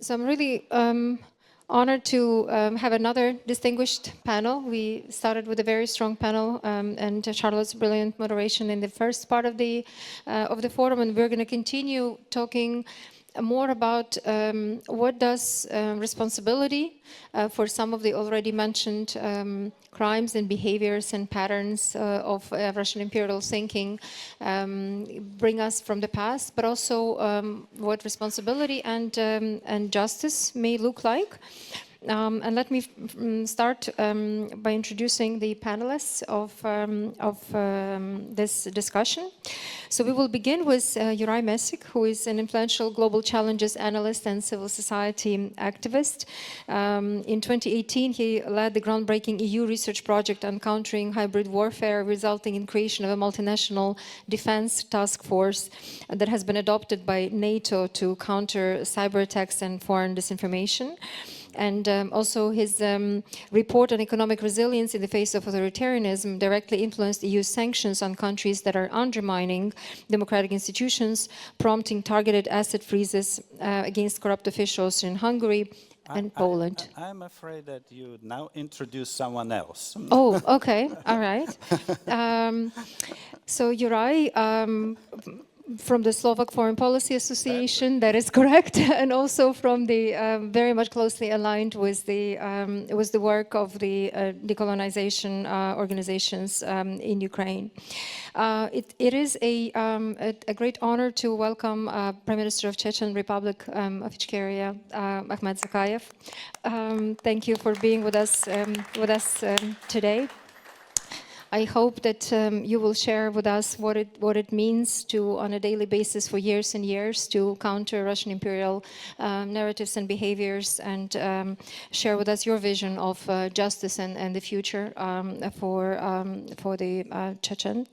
So I'm really honored to have another distinguished panel. We started with a very strong panel and Charlotte's brilliant moderation in the first part of the forum, and we're going to continue talking more about what does responsibility for some of the already mentioned crimes and behaviors and patterns of Russian imperial thinking bring us from the past, but also what responsibility and justice may look like. And let me start by introducing the panelists of this discussion. So we will begin with Juraj Mesik, who is an influential global challenges analyst and civil society activist. In 2018, he led the groundbreaking EU research project on countering hybrid warfare, resulting in creation of a multinational defense task force that has been adopted by NATO to counter cyber attacks and foreign disinformation. And also his report on economic resilience in the face of authoritarianism directly influenced EU sanctions on countries that are undermining democratic institutions, prompting targeted asset freezes against corrupt officials in Hungary and Poland. I'm afraid that you now introduce someone else. Oh, okay, all right. So Juraj, from the Slovak Foreign Policy Association, that is correct, and also from the very much closely aligned with the work of the decolonization organizations in Ukraine. It is a great honor to welcome Prime Minister of Chechen Republic of Ichkeria, Akhmed Zakayev. Thank you for being with us today. I hope that you will share with us what it means to, on a daily basis for years and years, to counter Russian imperial narratives and behaviors, and share with us your vision of justice and the future for the Chechen.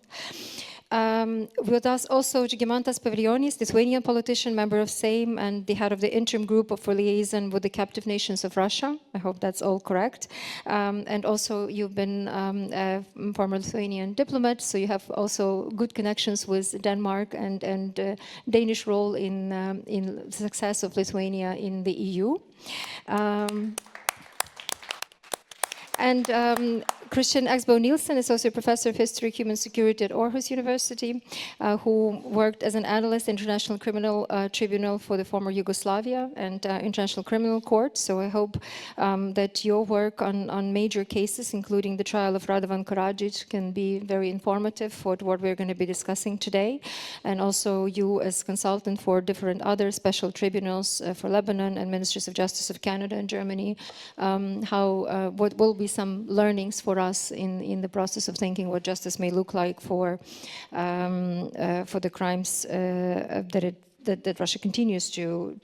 With us also Žygimantas Pavilionis, Lithuanian politician, member of Sejm, and the head of the interim group for liaison with the captive nations of Russia. I hope that's all correct. And also you've been a former Lithuanian diplomat, so you have also good connections with Denmark and Danish role in the success of Lithuania in the EU. And Christian Axboe Nielsen, Associate Professor of History, Human Security at Aarhus University, who worked as an analyst in International Criminal Tribunal for the former Yugoslavia and International Criminal Court. So I hope that your work on major cases, including the trial of Radovan Karadzic, can be very informative for what we're going to be discussing today. And also you as consultant for different other special tribunals for Lebanon and Ministries of Justice of Canada and Germany, what will be some learnings for us in the process of thinking what justice may look like for the crimes that Russia continues to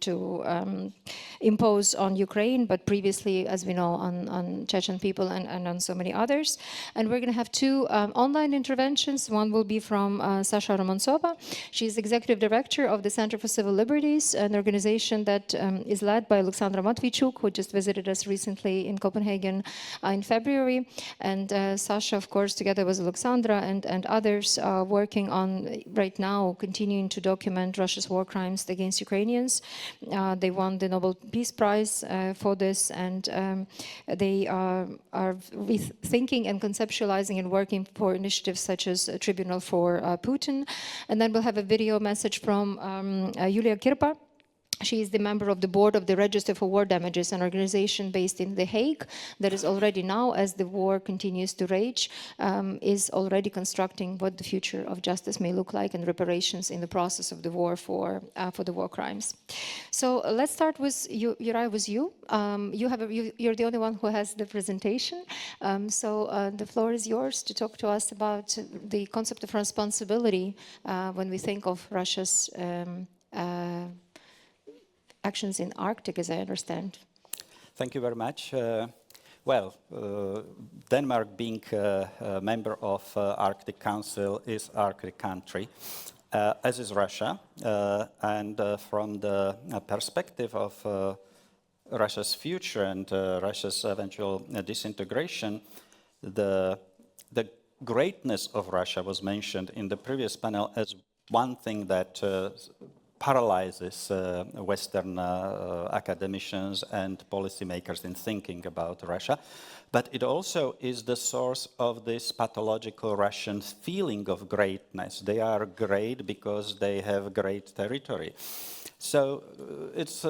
impose on Ukraine, but previously, as we know, on Chechen people and on so many others. And we're going to have two online interventions. One will be from Sasha Romantsova. She's executive director of the Center for Civil Liberties, an organization that is led by Oleksandra Romantsova, who just visited us recently in Copenhagen in February. And Sasha, of course, together with Oleksandra and others, are working on, right now, continuing to document Russia's war crimes against Ukrainians. They won the Nobel Peace Prize for this, and they are rethinking and conceptualizing and working for initiatives such as a tribunal for Putin. And then we'll have a video message from Yulia Kirpa. She is the member of the board of the Register for War Damages, an organization based in The Hague that is already now, as the war continues to rage, is already constructing what the future of justice may look like and reparations in the process of the war for the war crimes. So let's start with you, Juraj, with you. You're the only one who has the presentation. So the floor is yours to talk to us about the concept of responsibility when we think of Russia's actions in Arctic, as I understand. Thank you very much. Denmark, being a member of Arctic Council, is Arctic country, as is Russia. And from the perspective of Russia's future and Russia's eventual disintegration, the greatness of Russia was mentioned in the previous panel as one thing that paralyzes Western academicians and policymakers in thinking about Russia. But it also is the source of this pathological Russian feeling of greatness. They are great because they have great territory. So it's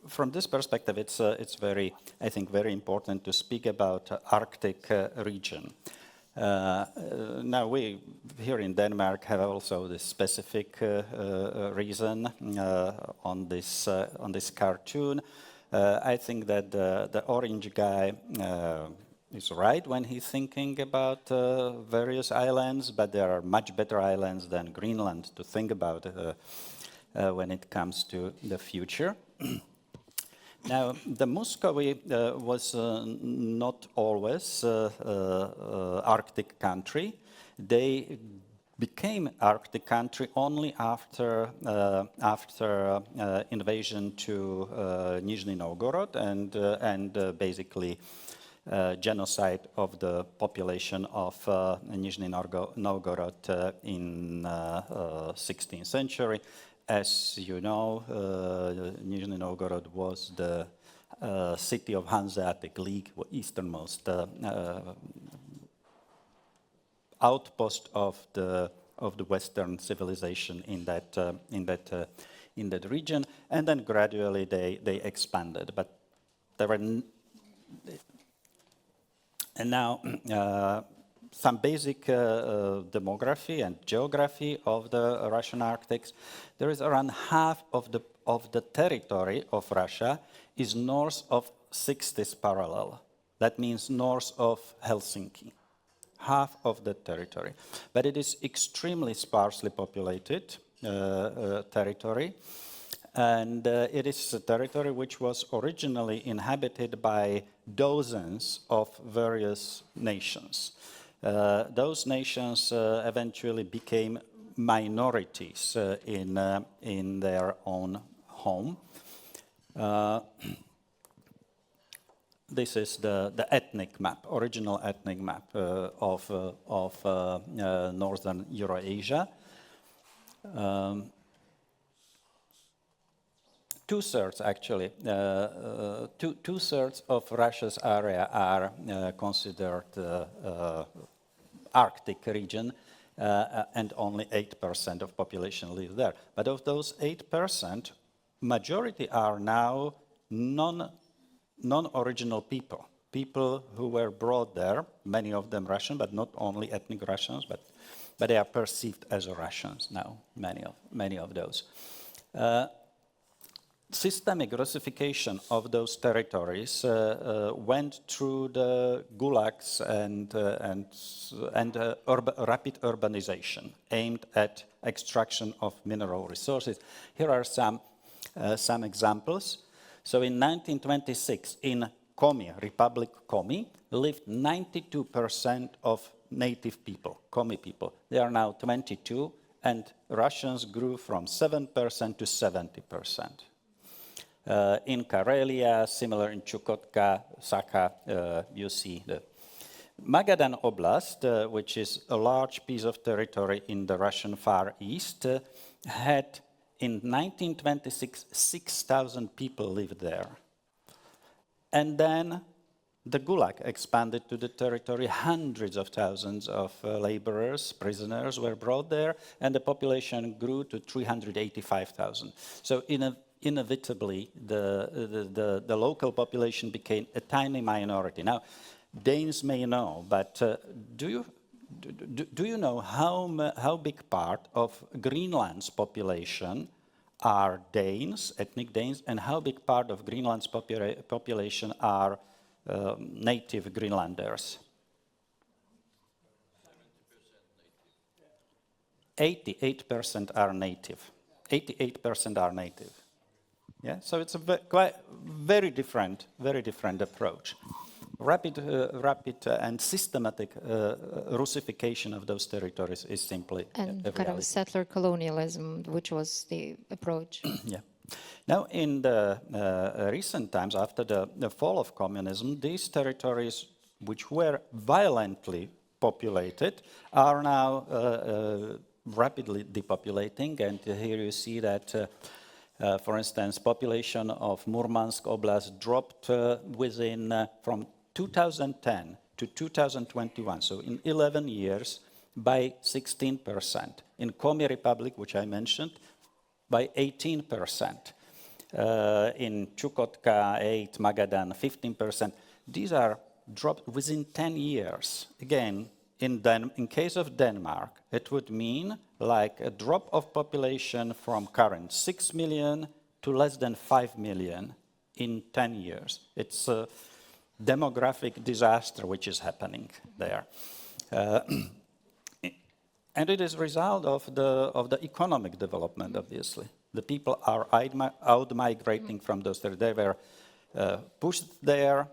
from this perspective, it's very, I think, very important to speak about Arctic region. Now we here in Denmark have also this specific reason on this cartoon. I think that the orange guy is right when he's thinking about various islands, but there are much better islands than Greenland to think about when it comes to the future. Now, the Muscovy was not always Arctic country. They became Arctic country only after invasion to Nizhny Novgorod and basically genocide of the population of Nizhny Novgorod in 16th century. As you know, Nizhny Novgorod was the city of Hanseatic League, easternmost outpost of the Western civilization in that region, and then gradually they expanded. But there were and now some basic demography and geography of the Russian Arctics. There is around half of the territory of Russia is north of 60th parallel. That means north of Helsinki. Half of the territory. But it is extremely sparsely populated territory. And it is a territory which was originally inhabited by dozens of various nations. Those nations eventually became minorities in their own home. This is the ethnic map, original ethnic map of northern Eurasia. Two-thirds, actually, two-thirds of Russia's area are considered Arctic region, and only 8% of population live there. But of those 8%, majority are now non-original people who were brought there, many of them Russian, but not only ethnic Russians, but they are perceived as Russians now, many of those. Systemic Russification of those territories went through the gulags and rapid urbanization aimed at extraction of mineral resources. Here are some examples. So in 1926, in Komi, Republic Komi, lived 92% of native people, Komi people. They are now 22, and Russians grew from 7% to 70%. In Karelia, similar in Chukotka, Sakha, you see the Magadan Oblast, which is a large piece of territory in the Russian Far East, had in 1926, 6,000 people lived there. And then the Gulag expanded to the territory. Hundreds of thousands of laborers, prisoners were brought there, and the population grew to 385,000. So inevitably, the local population became a tiny minority. Now, Danes may know, but do you know how big part of Greenland's population are Danes, ethnic Danes, and how big part of Greenland's population are native Greenlanders? 88% are native. 88% are native. Yeah, so it's a quite very different approach. Rapid and systematic Russification of those territories is simply and a kind of settler colonialism, which was the approach. Yeah. Now, in the recent times, after the fall of communism, these territories, which were violently populated, are now rapidly depopulating, and here you see that, for instance, population of Murmansk Oblast dropped within from 2010 to 2021, so in 11 years, by 16%. In Komi Republic, which I mentioned, by 18%. In Chukotka, 8%, Magadan, 15%. These are dropped within 10 years. Again, in case of Denmark, it would mean like a drop of population from current 6 million to less than 5 million in 10 years. It's a demographic disaster which is happening there. And it is a result of the economic development, obviously. The people are out-migrating from those territories. They were pushed there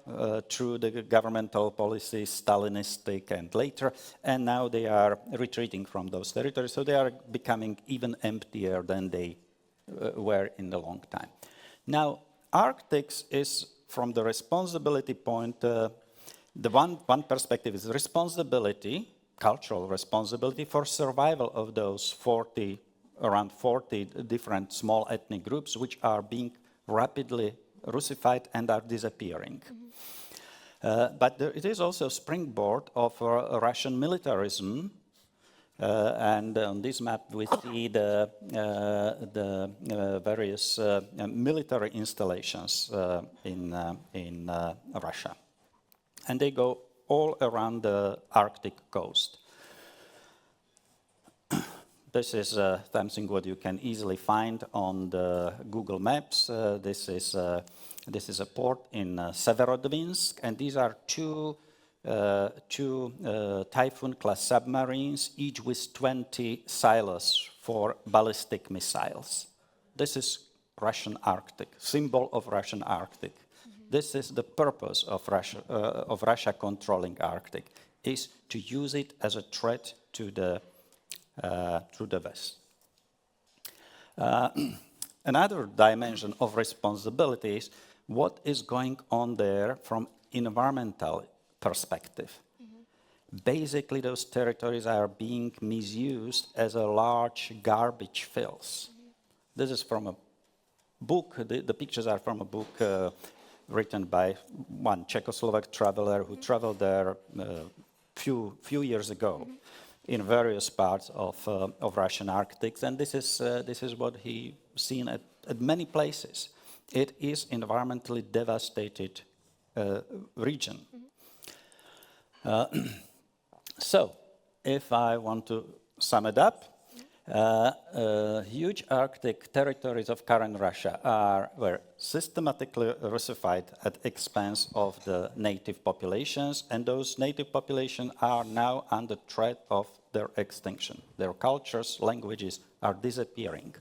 through the governmental policies, Stalinistic and later, and now they are retreating from those territories, so they are becoming even emptier than they were in a long time. Now, Arctic is, from the responsibility point, the one perspective is responsibility, cultural responsibility for survival of those around 40 different small ethnic groups which are being rapidly Russified and are disappearing. But it is also a springboard of Russian militarism, and on this map we see the various military installations in Russia. And they go all around the Arctic coast. This is something what you can easily find on the Google Maps. This is a port in Severodvinsk, and these are two Typhoon-class submarines, each with 20 silos for ballistic missiles. This is Russian Arctic, symbol of Russian Arctic. This is the purpose of Russia controlling Arctic, is to use it as a threat to the West. Another dimension of responsibility is what is going on there from environmental perspective. Basically, those territories are being misused as a large garbage fills. This is from a book, the pictures are from a book written by one Czechoslovak traveler who traveled there few years ago in various parts of Russian Arctic, and this is what he seen at many places. It is environmentally devastated region. So, if I want to sum it up, huge Arctic territories of current Russia were systematically Russified at expense of the native populations, and those native populations are now under threat of their extinction. Their cultures, languages are disappearing.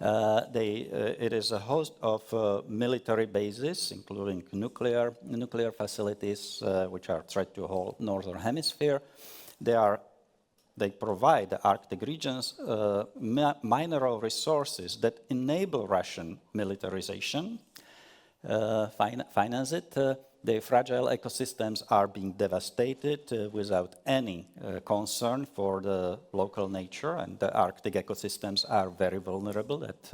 It is a host of military bases, including nuclear facilities, which are threat to the whole northern hemisphere. They provide the Arctic regions mineral resources that enable Russian militarization, finance it. The fragile ecosystems are being devastated without any concern for the local nature, and the Arctic ecosystems are very vulnerable, that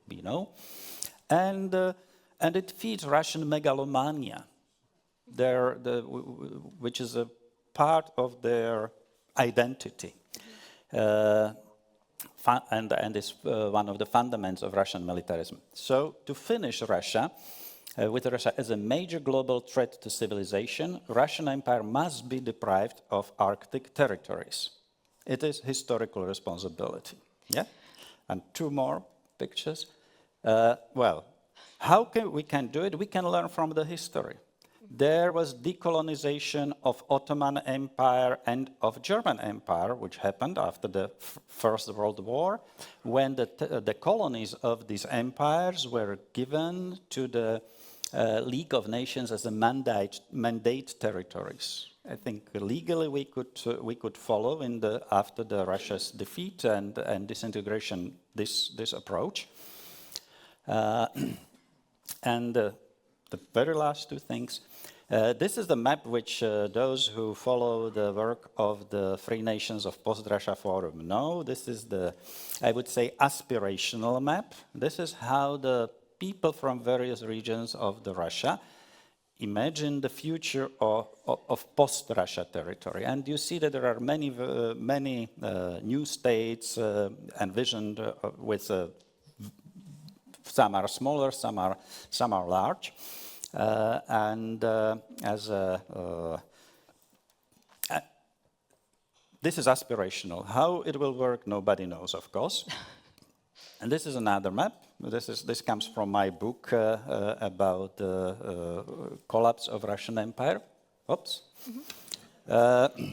we know. And it feeds Russian megalomania, which is a part of their identity, and is one of the fundamentals of Russian militarism. So, to finish Russia, with Russia as a major global threat to civilization, Russian Empire must be deprived of Arctic territories. It is historical responsibility. Yeah, and two more pictures. Well, how we can do it? We can learn from the history. There was decolonization of Ottoman Empire and of German Empire, which happened after the First World War, when the colonies of these empires were given to the League of Nations as a mandate territories. I think legally we could follow after the Russia's defeat and disintegration this approach. And the very last two things. This is the map which those who follow the work of the Free Nations of Post-Russia Forum know. This is the, I would say, aspirational map. This is how the people from various regions of the Russia imagine the future of post-Russia territory. And you see that there are many new states envisioned with some are smaller, some are large. This is aspirational. How it will work, nobody knows, of course. And this is another map. This comes from my book about the collapse of Russian Empire. Oops. Mm-hmm.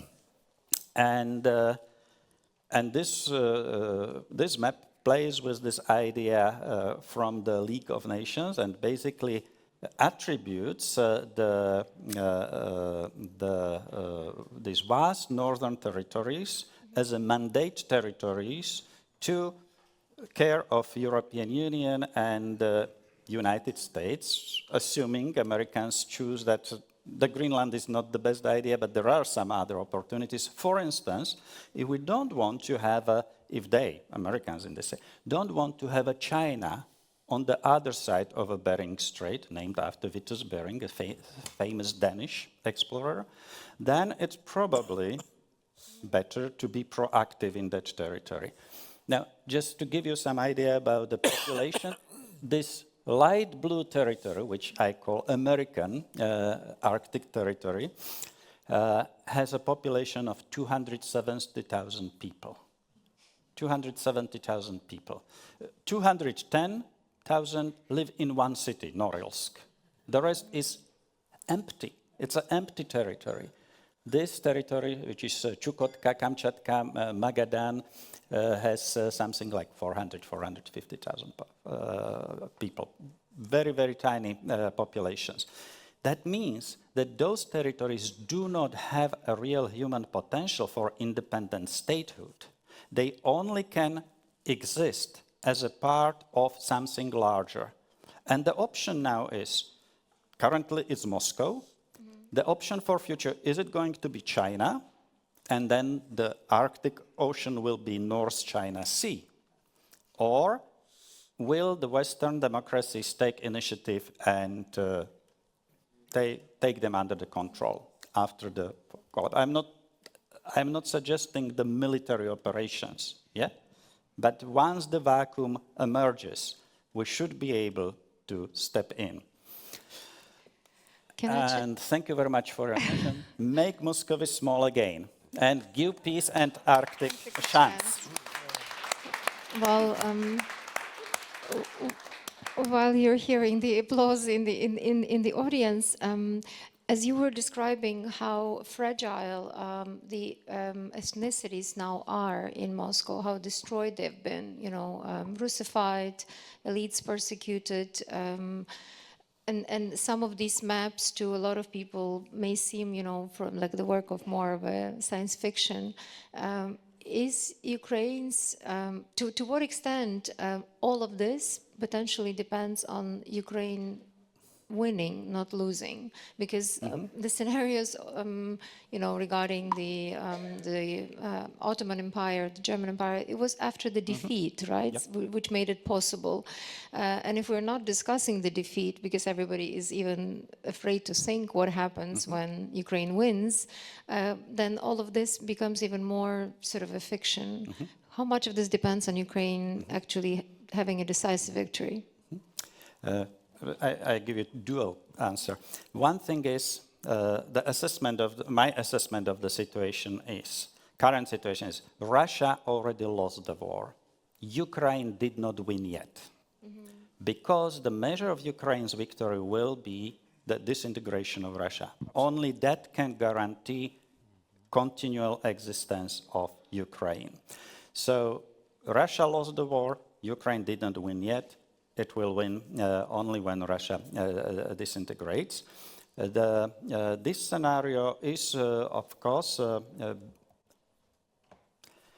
And this map plays with this idea from the League of Nations and basically attributes these vast northern territories as a mandate territories to care of European Union and United States, assuming Americans choose that the Greenland is not the best idea, but there are some other opportunities. For instance, if we don't want to have if they, Americans in this, don't want to have a China on the other side of a Bering Strait, named after Vitus Bering, a famous Danish explorer, then it's probably better to be proactive in that territory. Now, just to give you some idea about the population, this light blue territory, which I call American Arctic territory, has a population of 270,000 people. 270,000 people. 210,000 live in one city, Norilsk. The rest is empty. It's an empty territory. This territory, which is Chukotka, Kamchatka, Magadan, has something like 450,000 people. Very, very tiny populations. That means that those territories do not have a real human potential for independent statehood. They only can exist as a part of something larger. And the option now is, currently it's Moscow. The option for future, is it going to be China? And then the Arctic Ocean will be North China Sea? Or will the Western democracies take initiative and take them under the control after the God? I'm not suggesting the military operations, yeah? But once the vacuum emerges, we should be able to step in. And thank you very much for your attention. Make Moscow small again and give peace and Arctic a chance. Well, while you're hearing the applause in the audience, as you were describing how fragile the ethnicities now are in Moscow, how destroyed they've been, Russified, elites persecuted, and some of these maps to a lot of people may seem, from like the work of more of a science fiction. Is Ukraine's, to what extent all of this potentially depends on Ukraine winning, not losing, because the scenarios, regarding the Ottoman Empire, the German Empire, it was after the defeat, right? Yep. Which made it possible. And if we're not discussing the defeat, because everybody is even afraid to think what happens when Ukraine wins, then all of this becomes even more sort of a fiction. How much of this depends on Ukraine actually having a decisive victory? I give you a dual answer. One thing is my assessment of the situation is, current situation is, Russia already lost the war. Ukraine did not win yet. Because the measure of Ukraine's victory will be the disintegration of Russia. Only that can guarantee continual existence of Ukraine. So Russia lost the war, Ukraine didn't win yet. It will win only when Russia disintegrates. This scenario is, of course,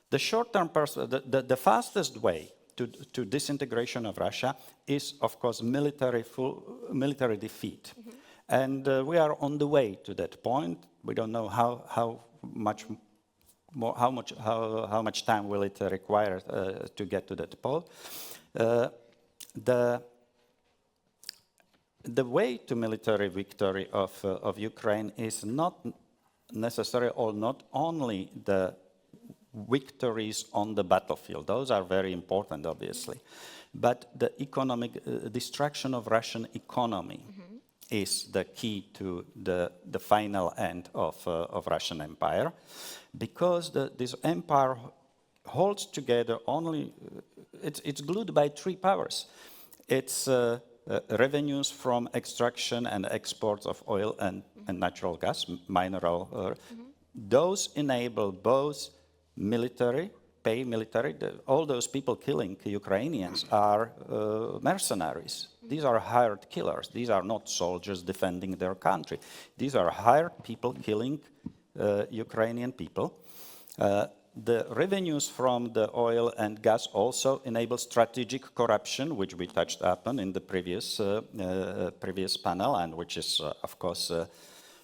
the short-term, the fastest way to disintegration of Russia is, of course, military defeat. And we are on the way to that point. We don't know how much time will it require to get to that point. The way to military victory of Ukraine is not necessary, or not only the victories on the battlefield. Those are very important, obviously. But the economic destruction of Russian economy is the key to the final end of Russian Empire, because this empire holds together only, it's glued by three powers. It's revenues from extraction and exports of oil and natural gas, mineral. Those enable both military, all those people killing Ukrainians are mercenaries. These are hired killers. These are not soldiers defending their country. These are hired people killing Ukrainian people. The revenues from the oil and gas also enable strategic corruption, which we touched upon in the previous panel, and which is, of course,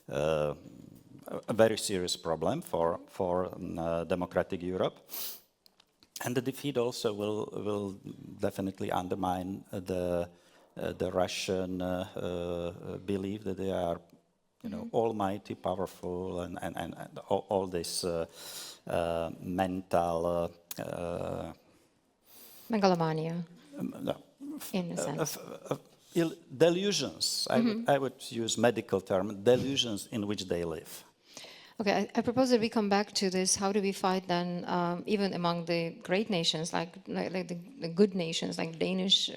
a very serious problem for democratic Europe. And the defeat also will definitely undermine the Russian belief that they are, almighty, powerful, and all this mental megalomania, in a sense. Delusions. I would use medical term, delusions in which they live. Okay, I propose that we come back to this. How do we fight then, even among the great nations, like the good nations, like Danish,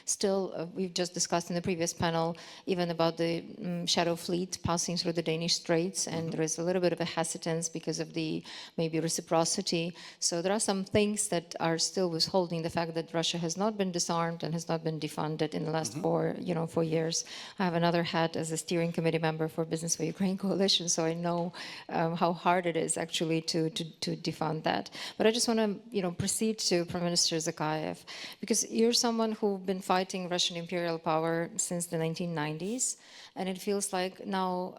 still, we've just discussed in the previous panel, even about the shadow fleet passing through the Danish straits, and there is a little bit of a hesitance because of the maybe reciprocity. So there are some things that are still withholding the fact that Russia has not been disarmed and has not been defunded in the last 4 years. I have another hat as a steering committee member for Business for Ukraine Coalition, so I know how hard it is actually to defund that. But I just want to proceed to Prime Minister Zakayev, because you're someone who's been fighting Russian imperial power since the 1990s, and it feels like now,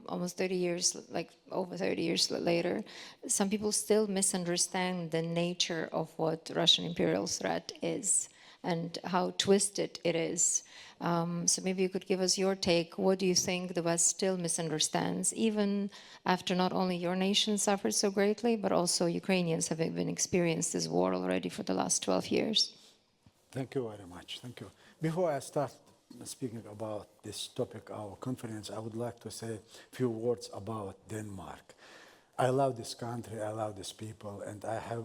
almost 30 years, like over 30 years later, some people still misunderstand the nature of what Russian imperial threat is and how twisted it is. So maybe you could give us your take. What do you think the West still misunderstands, even after not only your nation suffered so greatly, but also Ukrainians have been experienced this war already for the last 12 years? Thank you very much. Thank you. Before I start speaking about this topic, our conference, I would like to say a few words about Denmark. I love this country, I love these people, and I have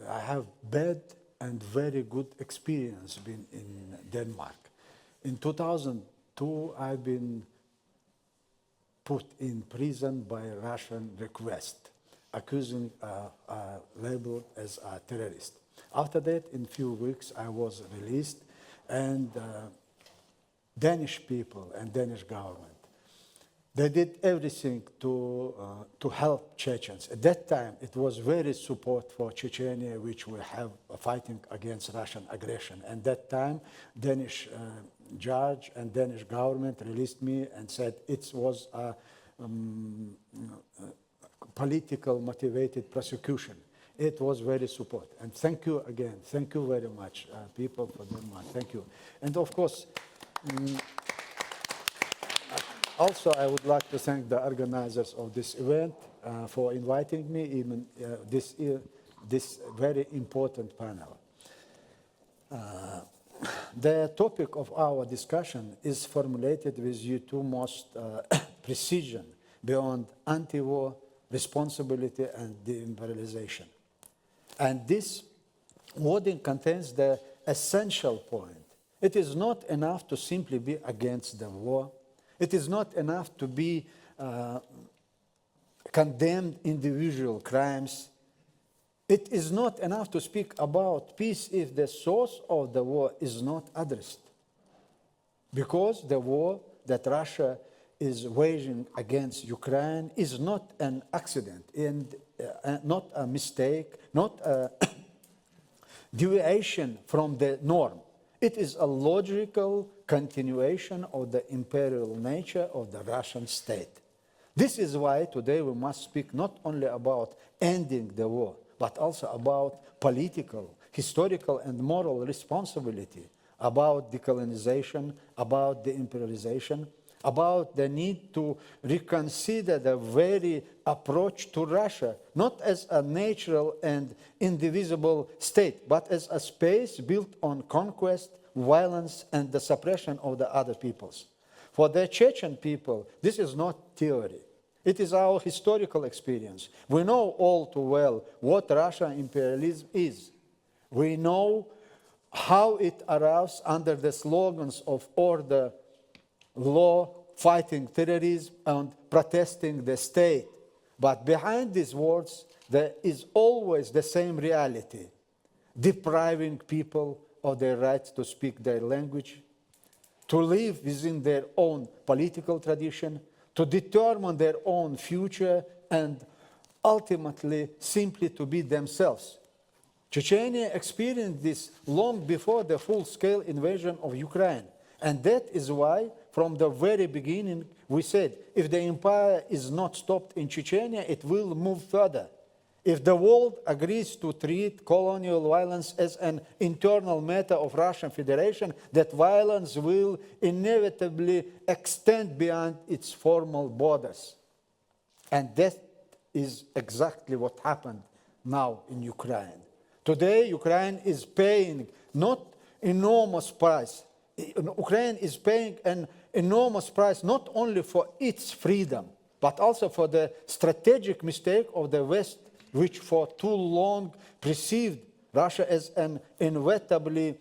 I have bad and very good experience been in Denmark. In 2002, I've been put in prison by Russian request, accusing labeled as a terrorist. After that, in a few weeks, I was released, and Danish people and Danish government, they did everything to help Chechens. At that time, it was very support for Chechnya, which we have fighting against Russian aggression. And that time, Danish judge and Danish government released me and said it was a political motivated prosecution. It was very support. And thank you again. Thank you very much, people for Denmark. Thank you. And of course, also, I would like to thank the organizers of this event for inviting me, even this very important panel. The topic of our discussion is formulated with utmost precision beyond anti-war responsibility and de-imperialization. And this wording contains the essential point. It is not enough to simply be against the war. It is not enough to be condemned individual crimes. It is not enough to speak about peace if the source of the war is not addressed. Because the war that Russia is waging against Ukraine is not an accident and not a mistake, not a deviation from the norm. It is a logical continuation of the imperial nature of the Russian state. This is why today we must speak not only about ending the war, but also about political, historical, and moral responsibility, about decolonization, about de-imperialization, about the need to reconsider the very approach to Russia, not as a natural and indivisible state, but as a space built on conquest, violence, and the suppression of the other peoples. For the Chechen people, this is not theory. It is our historical experience. We know all too well what Russian imperialism is. We know how it arose under the slogans of order, law, fighting terrorism, and protesting the state. But behind these words, there is always the same reality: depriving people of their right to speak their language, to live within their own political tradition, to determine their own future, and ultimately simply to be themselves. Chechnya experienced this long before the full-scale invasion of Ukraine. And that is why, from the very beginning, we said, if the empire is not stopped in Chechnya, it will move further. If the world agrees to treat colonial violence as an internal matter of Russian Federation, that violence will inevitably extend beyond its formal borders. And that is exactly what happened now in Ukraine. Today, Ukraine is paying not enormous price. Ukraine is paying an enormous price not only for its freedom, but also for the strategic mistake of the West, which for too long perceived Russia as an inevitably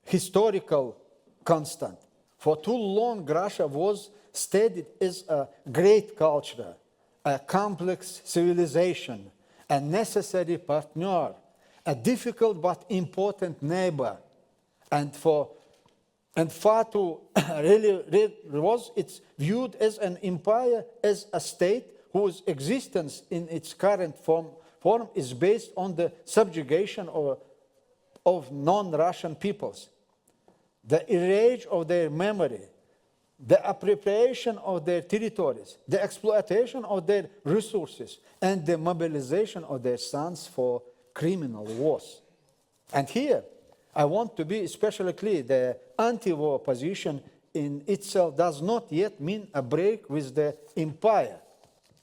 historical constant. For too long, Russia was studied as a great culture, a complex civilization, a necessary partner, a difficult but important neighbor, and far too really was it's viewed as an empire, as a state whose existence in its current form is based on the subjugation of non-Russian peoples, the erasure of their memory, the appropriation of their territories, the exploitation of their resources, and the mobilization of their sons for criminal wars. And here, I want to be especially clear: the anti-war position in itself does not yet mean a break with the empire.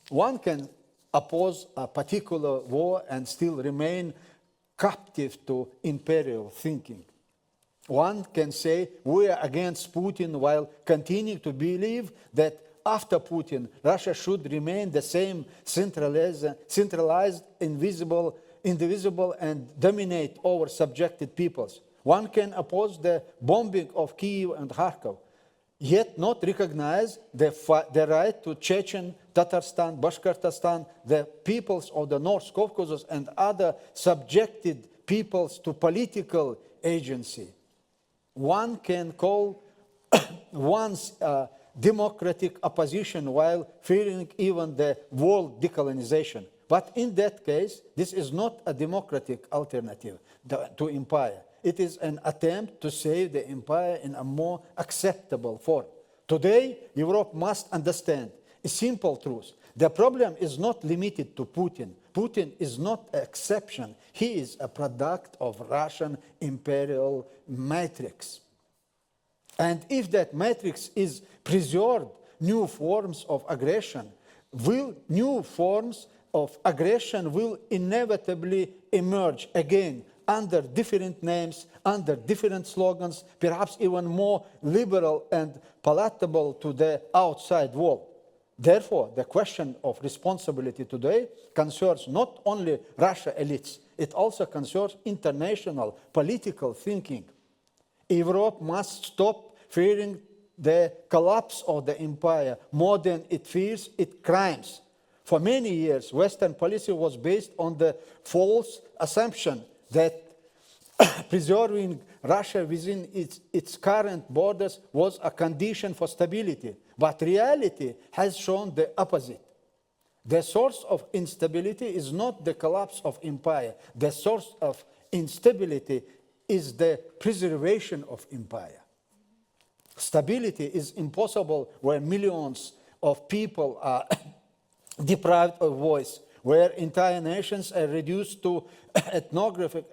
One can oppose a particular war and still remain captive to imperial thinking. One can say we are against Putin while continuing to believe that after Putin, Russia should remain the same centralized, indivisible, and dominate over subjected peoples. One can oppose the bombing of Kyiv and Kharkov, yet not recognize the right to Chechen, Tatarstan, Bashkortostan, the peoples of the North Caucasus, and other subjected peoples to political agency. One can call one's democratic opposition while fearing even the world decolonization. But in that case, this is not a democratic alternative to empire. It is an attempt to save the empire in a more acceptable form. Today, Europe must understand a simple truth. The problem is not limited to Putin. Putin is not an exception. He is a product of Russian imperial matrix. And if that matrix is preserved, new forms of aggression will inevitably emerge again under different names, under different slogans, perhaps even more liberal and palatable to the outside world. Therefore, the question of responsibility today concerns not only Russia elites, it also concerns international political thinking. Europe must stop fearing the collapse of the empire more than it fears its crimes. For many years, Western policy was based on the false assumption that preserving Russia within its current borders was a condition for stability. But reality has shown the opposite. The source of instability is not the collapse of empire. The source of instability is the preservation of empire. Stability is impossible where millions of people are deprived of voice, where entire nations are reduced to ethnographic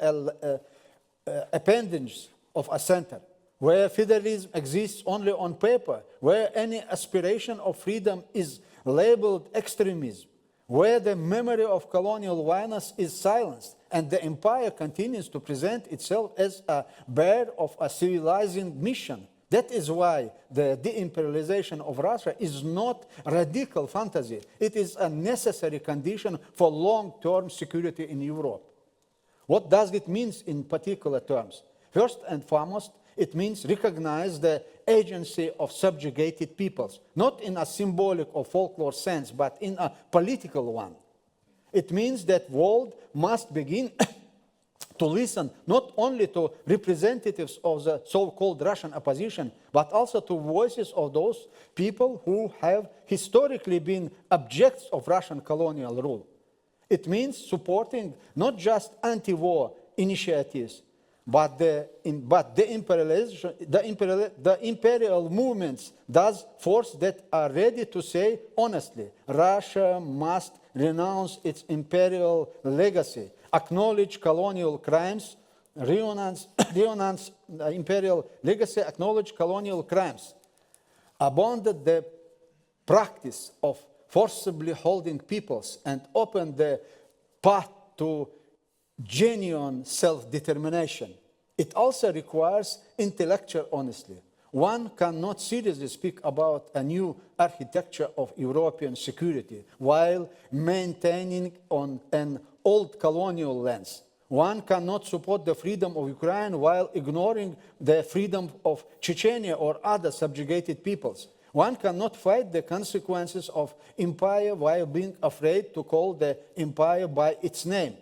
appendages of a center, where federalism exists only on paper, where any aspiration of freedom is labeled extremism, where the memory of colonial violence is silenced, and the empire continues to present itself as a bearer of a civilizing mission. That is why the de-imperialization of Russia is not a radical fantasy. It is a necessary condition for long-term security in Europe. What does it mean in particular terms? First and foremost, it means recognize the agency of subjugated peoples, not in a symbolic or folklore sense, but in a political one. It means that world must begin to listen not only to representatives of the so-called Russian opposition, but also to voices of those people who have historically been objects of Russian colonial rule. It means supporting not just anti-war initiatives, but the imperial movements, thus force that are ready to say honestly, Russia must renounce its imperial legacy, acknowledge colonial crimes, renounce imperial legacy, acknowledge colonial crimes, abandon the practice of forcibly holding peoples, and open the path to genuine self-determination. It also requires intellectual honesty. One cannot seriously speak about a new architecture of European security while maintaining on an old colonial lens. One cannot support the freedom of Ukraine while ignoring the freedom of Chechnya or other subjugated peoples. One cannot fight the consequences of empire while being afraid to call the empire by its name.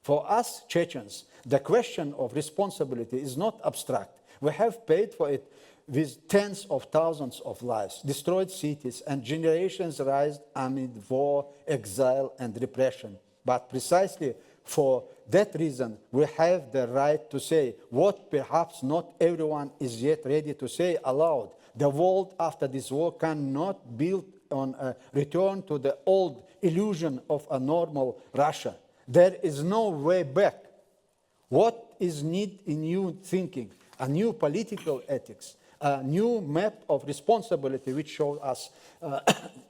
For us Chechens, the question of responsibility is not abstract. We have paid for it with tens of thousands of lives, destroyed cities, and generations raised amid war, exile, and repression. But precisely for that reason, we have the right to say what perhaps not everyone is yet ready to say aloud. The world after this war cannot build on a return to the old illusion of a normal Russia. There is no way back. What is needed in new thinking? A new political ethics, a new map of responsibility which shows us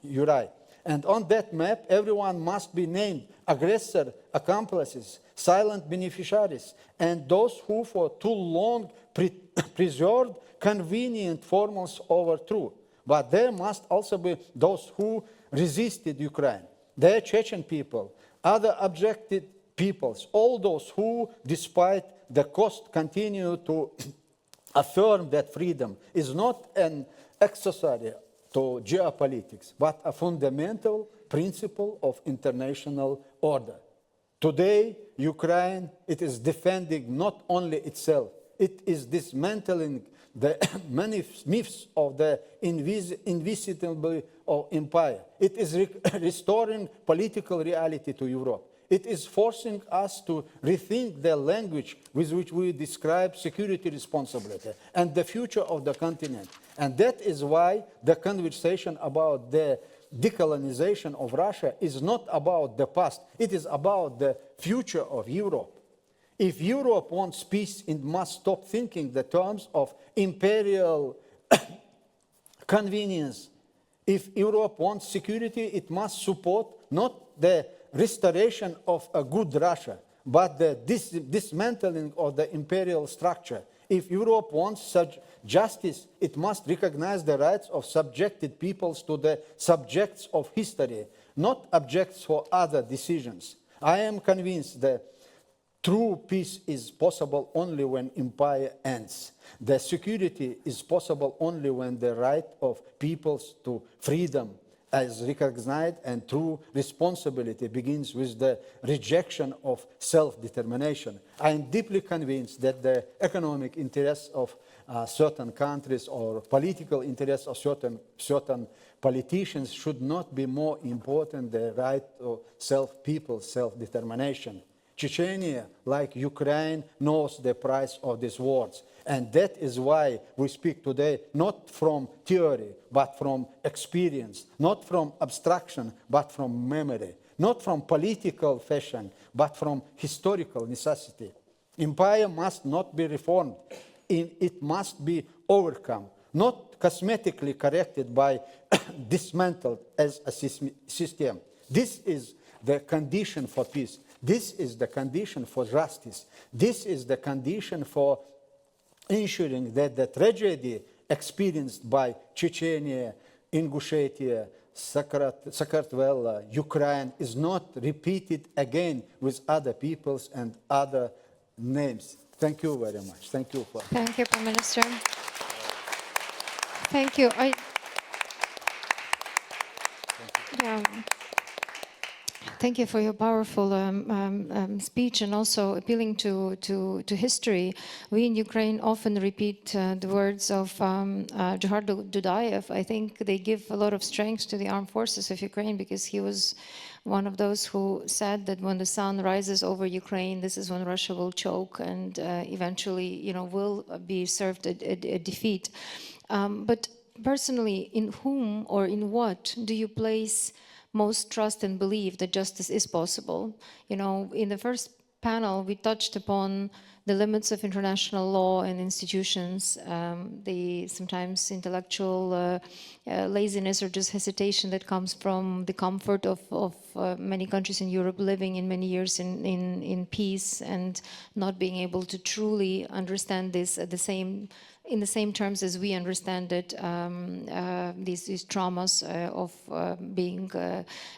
Uri. And on that map, everyone must be named aggressor, accomplices, silent beneficiaries, and those who for too long preserved convenient formals over truth. But there must also be those who resisted Ukraine, the Chechen people, other objected peoples, all those who, despite the cost, continue to affirm that freedom is not an accessory to geopolitics, but a fundamental principle of international order. Today, Ukraine, it is defending not only itself, it is dismantling the many myths of the invisibility of empire. It is restoring political reality to Europe. It is forcing us to rethink the language with which we describe security responsibility and the future of the continent. And that is why the conversation about the decolonization of Russia is not about the past. It is about the future of Europe. If Europe wants peace, it must stop thinking the terms of imperial convenience. If Europe wants security, it must support not the restoration of a good Russia, but the dismantling of the imperial structure. If Europe wants such justice, it must recognize the rights of subjected peoples to the subjects of history, not objects for other decisions. I am convinced that true peace is possible only when empire ends. The security is possible only when the right of peoples to freedom is recognized, and true responsibility begins with the rejection of self-determination. I am deeply convinced that the economic interests of certain countries or political interests of certain politicians should not be more important than the right of people's self-determination. Chechnya, like Ukraine, knows the price of these words. And that is why we speak today not from theory, but from experience, not from abstraction, but from memory, not from political fashion, but from historical necessity. Empire must not be reformed. It must be overcome, not cosmetically corrected by dismantled as a system. This is the condition for peace. This is the condition for justice. This is the condition for ensuring that the tragedy experienced by Chechnya, Ingushetia, Sakartvelo, Ukraine is not repeated again with other peoples and other names. Thank you very much. Thank you for. Thank you, Prime Minister. Thank you. Yeah. Thank you for your powerful speech and also appealing to history. We in Ukraine often repeat the words of Žygimantas Pavilionis. I think they give a lot of strength to the armed forces of Ukraine because he was one of those who said that when the sun rises over Ukraine, this is when Russia will choke and eventually, will be served a defeat. But personally, in whom or in what do you place most trust and believe that justice is possible? In the first panel, we touched upon the limits of international law and institutions, the sometimes intellectual laziness or just hesitation that comes from the comfort of many countries in Europe living in many years in peace and not being able to truly understand this in the same terms as we understand it, these traumas of being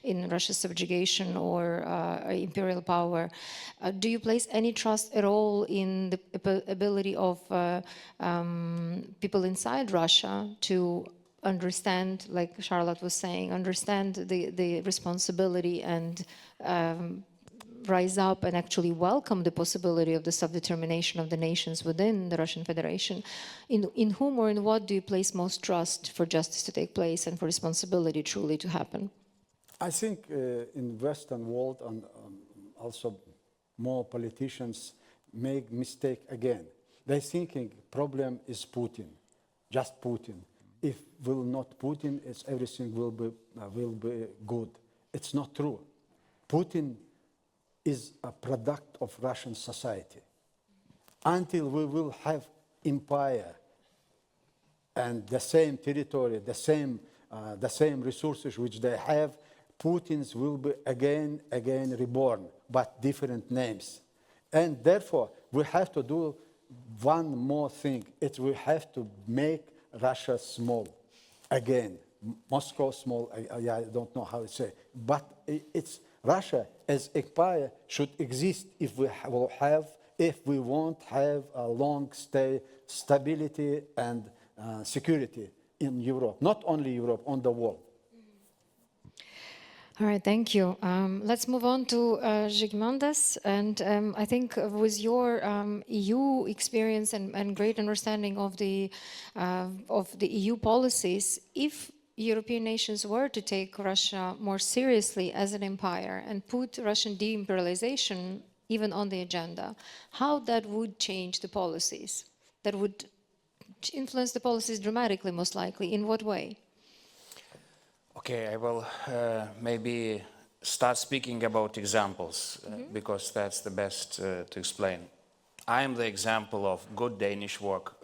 in Russia's subjugation or imperial power. Do you place any trust at all in the ability of people inside Russia to understand, like Charlotte was saying, understand the responsibility and rise up and actually welcome the possibility of the self-determination of the nations within the Russian Federation? In whom or in what do you place most trust for justice to take place and for responsibility truly to happen? I think in Western world and also more politicians make mistake again. They're thinking problem is Putin, just Putin. If will not Putin, everything will be good. It's not true. Putin is a product of Russian society. Until we will have empire and the same territory, the same resources which they have, Putin's will be again reborn, but different names. And therefore, we have to do one more thing. We have to make Russia small again. Moscow small, I don't know how to say, but it's Russia as empire should exist if we want to have a long stay, stability and security in Europe, not only Europe, on the world. All right, thank you. Let's move on to Žygimantas, and I think with your EU experience and great understanding of the EU policies, if European nations were to take Russia more seriously as an empire and put Russian de-imperialization even on the agenda, how that would change the policies? That would influence the policies dramatically, most likely. In what way? Okay, I will maybe start speaking about examples because that's the best to explain. I am the example of good Danish work.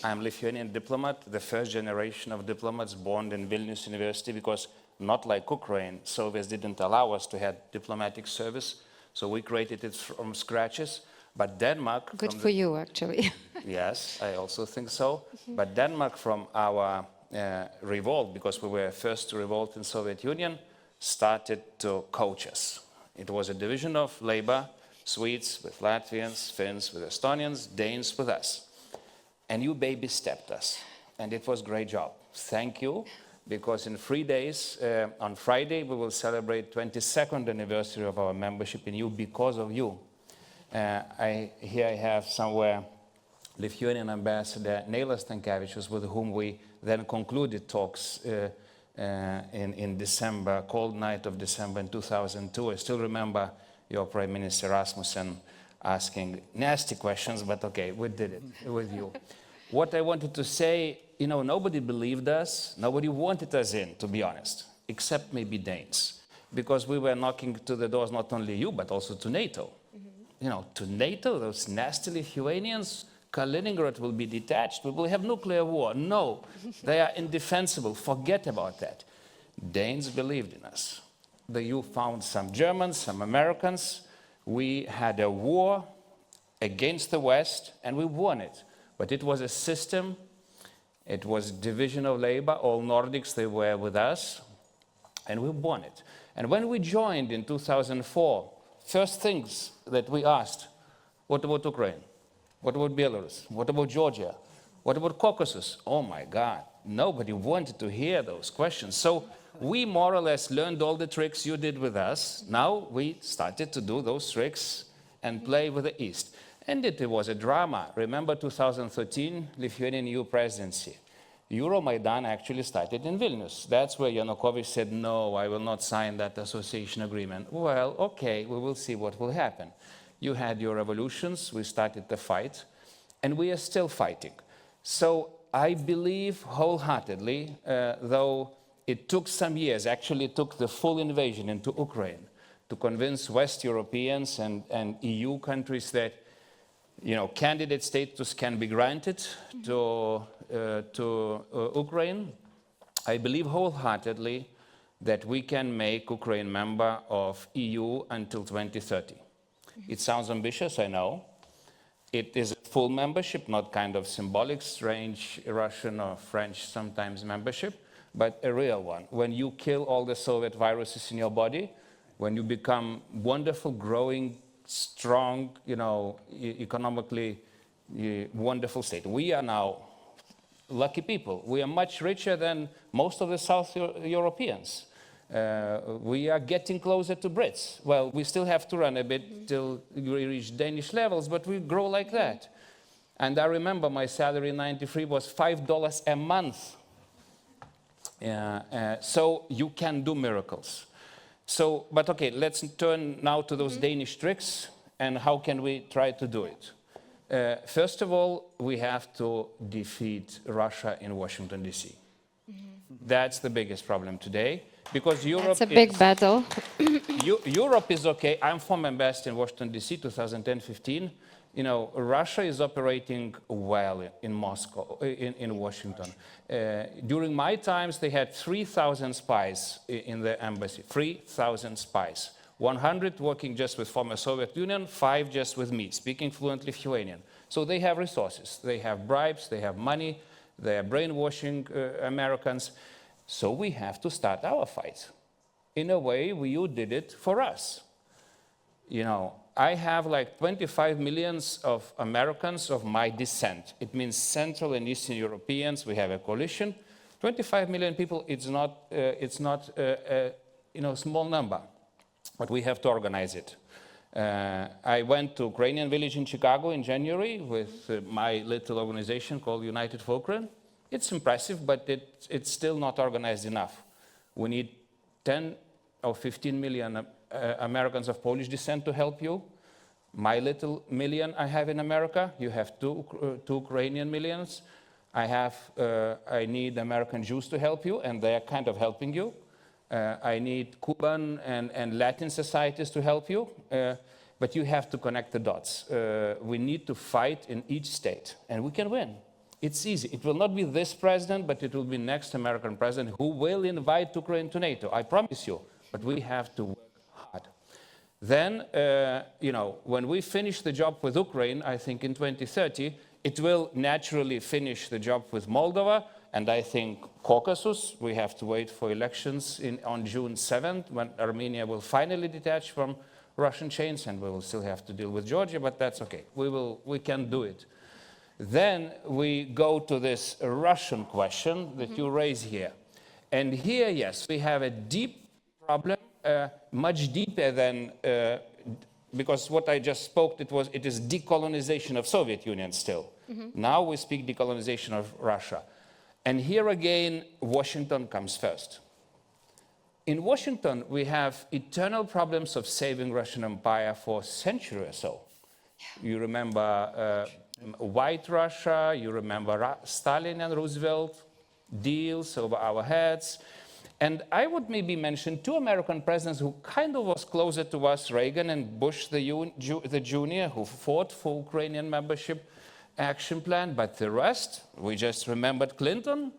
I'm a Lithuanian diplomat, the first generation of diplomats born in Vilnius University, because not like Ukraine, Soviets didn't allow us to have diplomatic service, so we created it from scratches. But Denmark... Good for you, actually. Yes, I also think so. But Denmark, from our revolt, because we were first to revolt in Soviet Union, started to coach us. It was a division of labor, Swedes with Latvians, Finns with Estonians, Danes with us. And you baby stepped us, and it was a great job. Thank you, because in 3 days, on Friday, we will celebrate 22nd anniversary of our membership in EU because of you. Here I have somewhere Lithuanian ambassador Neilas Stankevičius, with whom we then concluded talks in December, cold night of December in 2002. I still remember your Prime Minister Rasmussen asking nasty questions, but okay, we did it with you. What I wanted to say, you know, nobody believed us, nobody wanted us in, to be honest, except maybe Danes, because we were knocking to the doors not only you, but also to NATO. You know, to NATO, those nasty Lithuanians, Kaliningrad will be detached, we will have nuclear war. No, they are indefensible, forget about that. Danes believed in us. The EU found some Germans, some Americans. We had a war against the West, and we won it. But it was a system, it was division of labor, all Nordics, they were with us, and we won it. And when we joined in 2004, first things that we asked, what about Ukraine? What about Belarus? What about Georgia? What about Caucasus? Oh my God, nobody wanted to hear those questions. So we more or less learned all the tricks you did with us. Now we started to do those tricks and play with the East. And it was a drama. Remember 2013, Lithuanian EU presidency. Euromaidan actually started in Vilnius. That's where Yanukovych said, no, I will not sign that association agreement. Well, okay, we will see what will happen. You had your revolutions, we started the fight, and we are still fighting. So I believe wholeheartedly, though it took some years, actually it took the full invasion into Ukraine to convince West Europeans and EU countries that, you know, candidate status can be granted to Ukraine. I believe wholeheartedly that we can make Ukraine member of EU until 2030. It sounds ambitious, I know. It is a full membership, not kind of symbolic, strange Russian or French sometimes membership, but a real one. When you kill all the Soviet viruses in your body, when you become wonderful, growing, strong, you know, economically wonderful state. We are now lucky people. We are much richer than most of the South Europeans. We are getting closer to Brits. Well, we still have to run a bit till we reach Danish levels, but we grow like that. And I remember my salary in '93 was $5 a month. So you can do miracles. So, but okay, let's turn now to those Danish tricks and how can we try to do it. First of all, we have to defeat Russia in Washington, D.C. That's the biggest problem today, because Europe It's a big battle. Europe is okay. I'm former ambassador in Washington, D.C., 2010-15. You know, Russia is operating well in Moscow, in Washington. During my times, they had 3,000 spies in the embassy, 3,000 spies. 100 working just with former Soviet Union, 5 just with me, speaking fluent Lithuanian. So they have resources, they have bribes, they have money, they are brainwashing Americans. So we have to start our fight. In a way, you did it for us. You know, I have like 25 million of Americans of my descent. It means Central and Eastern Europeans. We have a coalition. 25 million people, it's not a small number, but we have to organize it. I went to Ukrainian village in Chicago in January with my little organization called United for Ukraine. It's impressive, but it's still not organized enough. We need 10 or 15 million Americans of Polish descent to help you. My little million I have in America, you have two Ukrainian millions. I need American Jews to help you, and they are kind of helping you. I need Cuban and Latin societies to help you, but you have to connect the dots. We need to fight in each state, and we can win. It's easy. It will not be this president, but it will be next American president who will invite Ukraine to NATO. I promise you, but we have to work hard. Then, when we finish the job with Ukraine, I think in 2030, it will naturally finish the job with Moldova, and I think Caucasus. We have to wait for elections on June 7th, when Armenia will finally detach from Russian chains, and we will still have to deal with Georgia, but that's okay. We can do it. Then we go to this Russian question that you raise here. And here, yes, we have a deep problem, much deeper than, because what I just spoke, it is decolonization of Soviet Union still. Now we speak decolonization of Russia. And here again, Washington comes first. In Washington, we have eternal problems of saving Russian Empire for a century or so. You remember White Russia, you remember Stalin and Roosevelt, deals over our heads. And I would maybe mention two American presidents who kind of was closer to us, Reagan and Bush the Junior, who fought for Ukrainian membership action plan. But the rest, we just remembered Clinton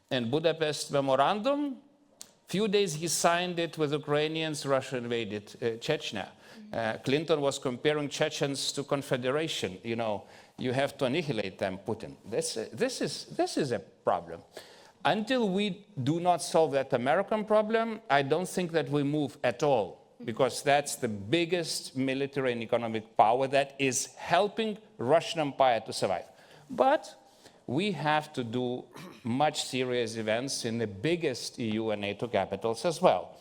and Budapest Memorandum. Few days he signed it with Ukrainians, Russia invaded Chechnya. Clinton was comparing Chechens to confederation. You know, you have to annihilate them, Putin. This is a problem. Until we do not solve that American problem, I don't think that we move at all, because that's the biggest military and economic power that is helping Russian Empire to survive. But we have to do much serious events in the biggest EU and NATO capitals as well.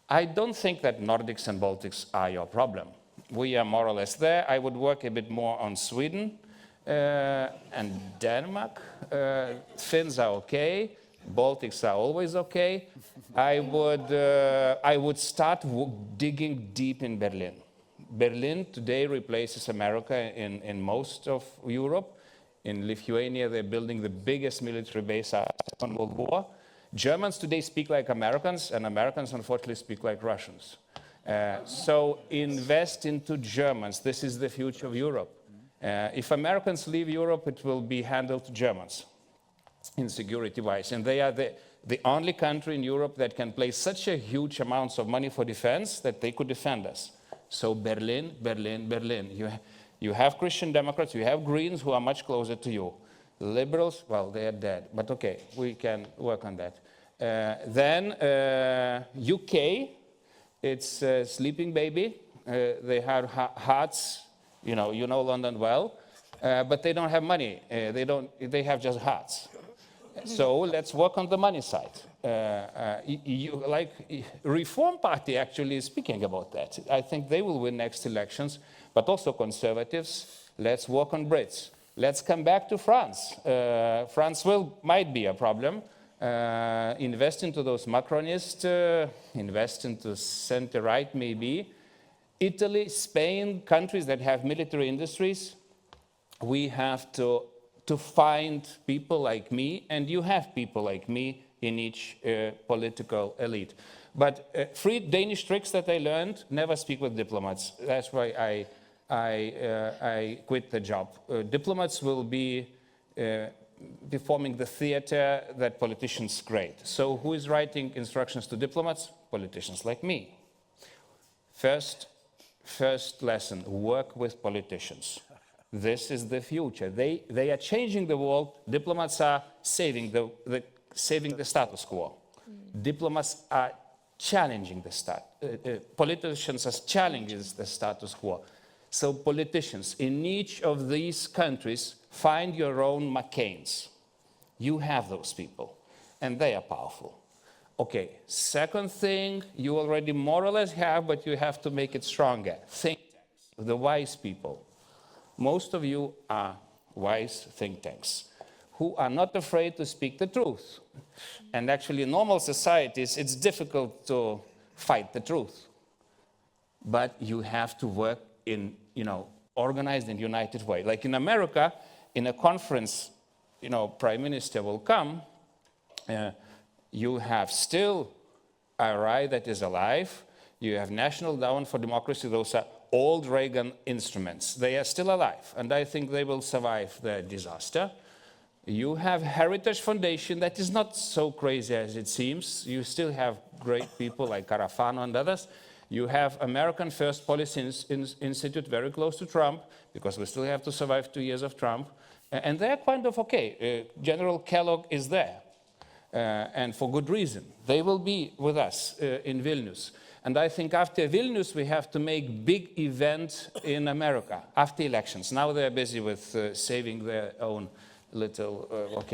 I don't think that Nordics and Baltics are your problem. We are more or less there. I would work a bit more on Sweden and Denmark. Finns are okay. Baltics are always okay. I would start digging deep in Berlin. Berlin today replaces America in most of Europe. In Lithuania, they're building the biggest military base after the Second World War. Germans today speak like Americans, and Americans, unfortunately, speak like Russians. So invest into Germans. This is the future of Europe. If Americans leave Europe, it will be handled to Germans in security-wise. And they are the only country in Europe that can place such a huge amounts of money for defense that they could defend us. So Berlin, Berlin, Berlin. You have Christian Democrats, you have Greens who are much closer to you. Liberals, well, they are dead, but okay, we can work on that. Then UK, it's a sleeping baby. They have hearts, you know London well, but they don't have money. They have just hearts. So let's work on the money side. Reform Party actually is speaking about that. I think they will win next elections, but also conservatives. Let's work on Brits. Let's come back to France. France might be a problem. Invest into those Macronists, invest into center-right maybe. Italy, Spain, countries that have military industries. We have to find people like me, and you have people like me in each political elite. But 3 Danish tricks that I learned: never speak with diplomats. That's why I quit the job. Diplomats will be performing the theater that politicians create. So who is writing instructions to diplomats? Politicians like me. First lesson, work with politicians. This is the future. They are changing the world. Diplomats are saving the status quo. Diplomats are challenging politicians are challenging the status quo. So politicians in each of these countries, find your own McCains. You have those people, and they are powerful. Okay, second thing, you already more or less have, but you have to make it stronger. Think tanks, the wise people. Most of you are wise think tanks who are not afraid to speak the truth. And actually, in normal societies, it's difficult to fight the truth. But you have to work in, organized and united way. Like in America, in a conference, Prime Minister will come. You have still IRI that is alive. You have National Endowment for Democracy. Those are old Reagan instruments. They are still alive, and I think they will survive the disaster. You have Heritage Foundation that is not so crazy as it seems. You still have great people like Carafano and others. You have American First Policy Institute very close to Trump, because we still have to survive 2 years of Trump. And they're kind of okay. General Kellogg is there, and for good reason. They will be with us in Vilnius. And I think after Vilnius, we have to make big event in America after elections. Now they're busy with saving their own little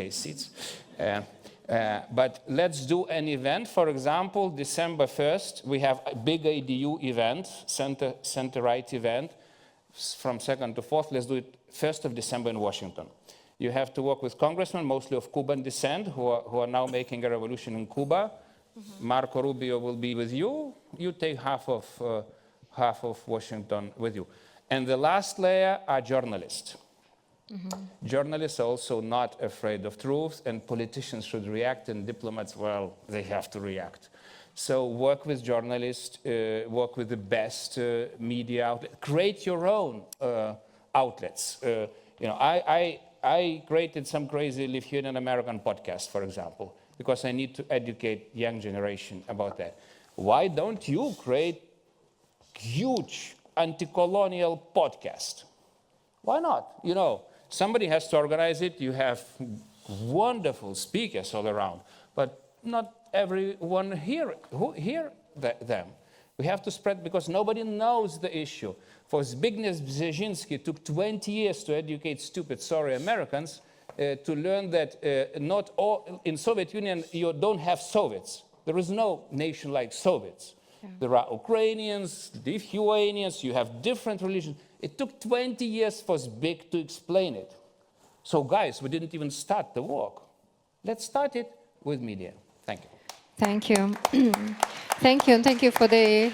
seats. But let's do an event. For example, December 1st, we have a big ADU event, center-right event, from 2nd to 4th. Let's do it 1st of December in Washington. You have to work with congressmen, mostly of Cuban descent, who are now making a revolution in Cuba. Marco Rubio will be with you. You take half of Washington with you. And the last layer are journalists. Journalists are also not afraid of truth, and politicians should react, and diplomats, well, they have to react. So work with journalists, work with the best media outlet, create your own outlets. I created some crazy Lithuanian-American podcast, for example, because I need to educate young generation about that. Why don't you create huge anti-colonial podcast? Why not? Somebody has to organize it. You have wonderful speakers all around, but not everyone hear them. We have to spread, because nobody knows the issue. For Zbigniew Brzezinski, it took 20 years to educate stupid, sorry Americans to learn that not all, in Soviet Union, you don't have Soviets. There is no nation like Soviets. Yeah. There are Ukrainians, Lithuanians, you have different religions. It took 20 years for Zbig to explain it. So guys, we didn't even start the work. Let's start it with media. Thank you. Thank you. Thank you, and thank you for the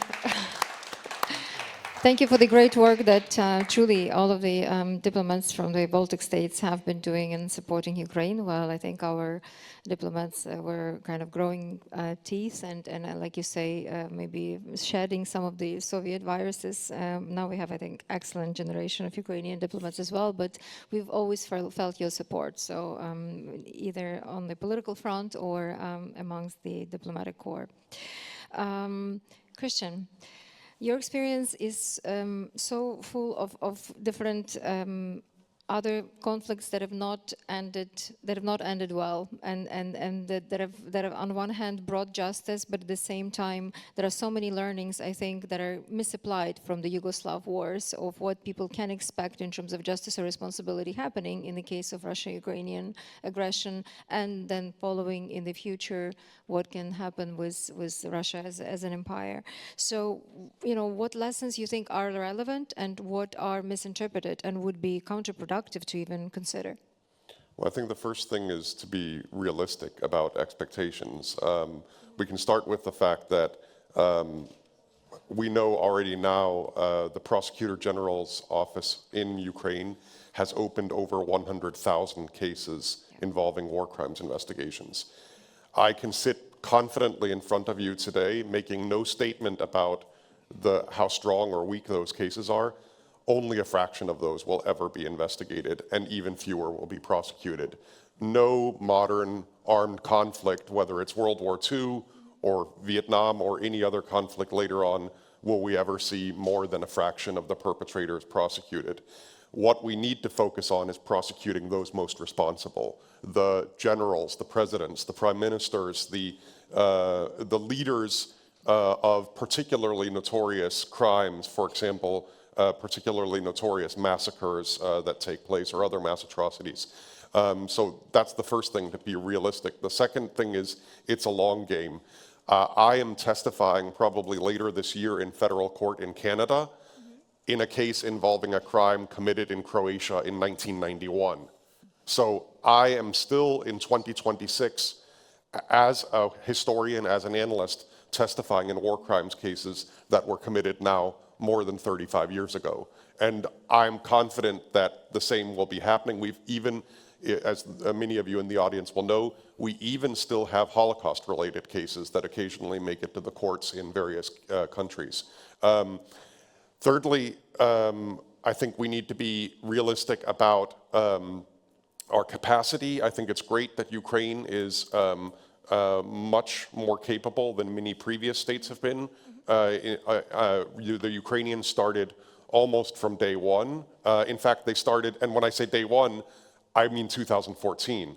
thank you for the great work that truly all of the diplomats from the Baltic states have been doing in supporting Ukraine. Well, I think our diplomats were kind of growing teeth and like you say, maybe shedding some of the Soviet viruses. Now we have, I think, excellent generation of Ukrainian diplomats as well, but we've always felt your support. So either on the political front or amongst the diplomatic corps. Christian, your experience is so full of different other conflicts that have not ended well, and that have on one hand brought justice, but at the same time there are so many learnings, I think, that are misapplied from the Yugoslav wars of what people can expect in terms of justice or responsibility happening in the case of Russia-Ukrainian aggression, and then following in the future what can happen with Russia as an empire. So, what lessons you think are relevant and what are misinterpreted and would be counterproductive to even consider? Well, I think the first thing is to be realistic about expectations. We can start with the fact that we know already now the Prosecutor General's office in Ukraine has opened over 100,000 cases involving war crimes investigations. I can sit confidently in front of you today making no statement about how strong or weak those cases are. Only a fraction of those will ever be investigated, and even fewer will be prosecuted. No modern armed conflict, whether it's World War II or Vietnam or any other conflict later on, will we ever see more than a fraction of the perpetrators prosecuted. What we need to focus on is prosecuting those most responsible. The generals, the presidents, the prime ministers, the leaders of particularly notorious crimes, for example, particularly notorious massacres that take place or other mass atrocities. So that's the first thing, to be realistic. The second thing is it's a long game. I am testifying probably later this year in federal court in Canada in a case involving a crime committed in Croatia in 1991. So I am still in 2026 as a historian, as an analyst, testifying in war crimes cases that were committed now more than 35 years ago. And I'm confident that the same will be happening. We've even, as many of you in the audience will know, we even still have Holocaust-related cases that occasionally make it to the courts in various countries. Thirdly, I think we need to be realistic about our capacity. I think it's great that Ukraine is much more capable than many previous states have been. The Ukrainians started almost from day one. In fact, they started, and when I say day one, I mean 2014.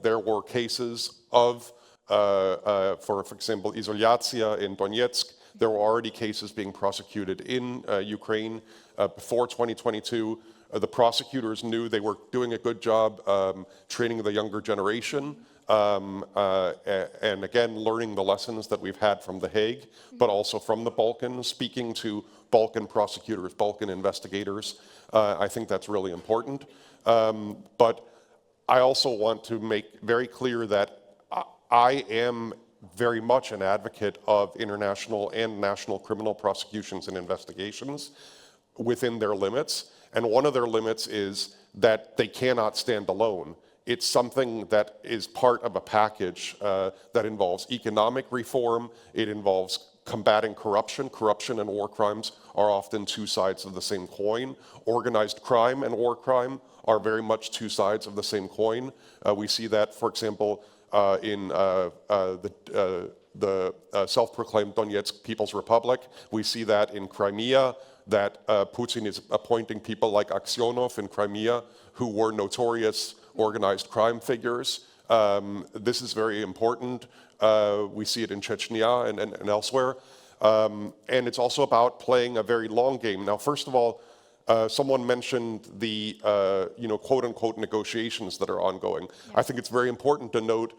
There were cases of, for example, Izolyatsiya in Donetsk. There were already cases being prosecuted in Ukraine before 2022. The prosecutors knew they were doing a good job training the younger generation. And again, learning the lessons that we've had from The Hague, but also from the Balkans, speaking to Balkan prosecutors, Balkan investigators. I think that's really important. But I also want to make very clear that I am very much an advocate of international and national criminal prosecutions and investigations within their limits. And one of their limits is that they cannot stand alone. It's something that is part of a package that involves economic reform, it involves combating corruption. Corruption and war crimes are often two sides of the same coin. Organized crime and war crime are very much two sides of the same coin. We see that, for example, in the self-proclaimed Donetsk People's Republic. We see that in Crimea, that Putin is appointing people like Aksyonov in Crimea, who were notorious organized crime figures. This is very important. We see it in Chechnya and elsewhere. And it's also about playing a very long game. Now, first of all, someone mentioned the quote-unquote negotiations that are ongoing. Yeah. I think it's very important to note,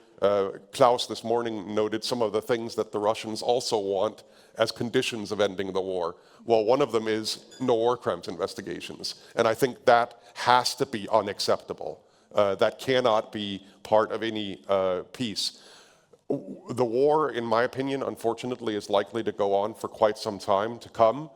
Klaus this morning noted some of the things that the Russians also want as conditions of ending the war. Well, one of them is no war crimes investigations. And I think that has to be unacceptable. That cannot be part of any peace. The war, in my opinion, unfortunately, is likely to go on for quite some time to come.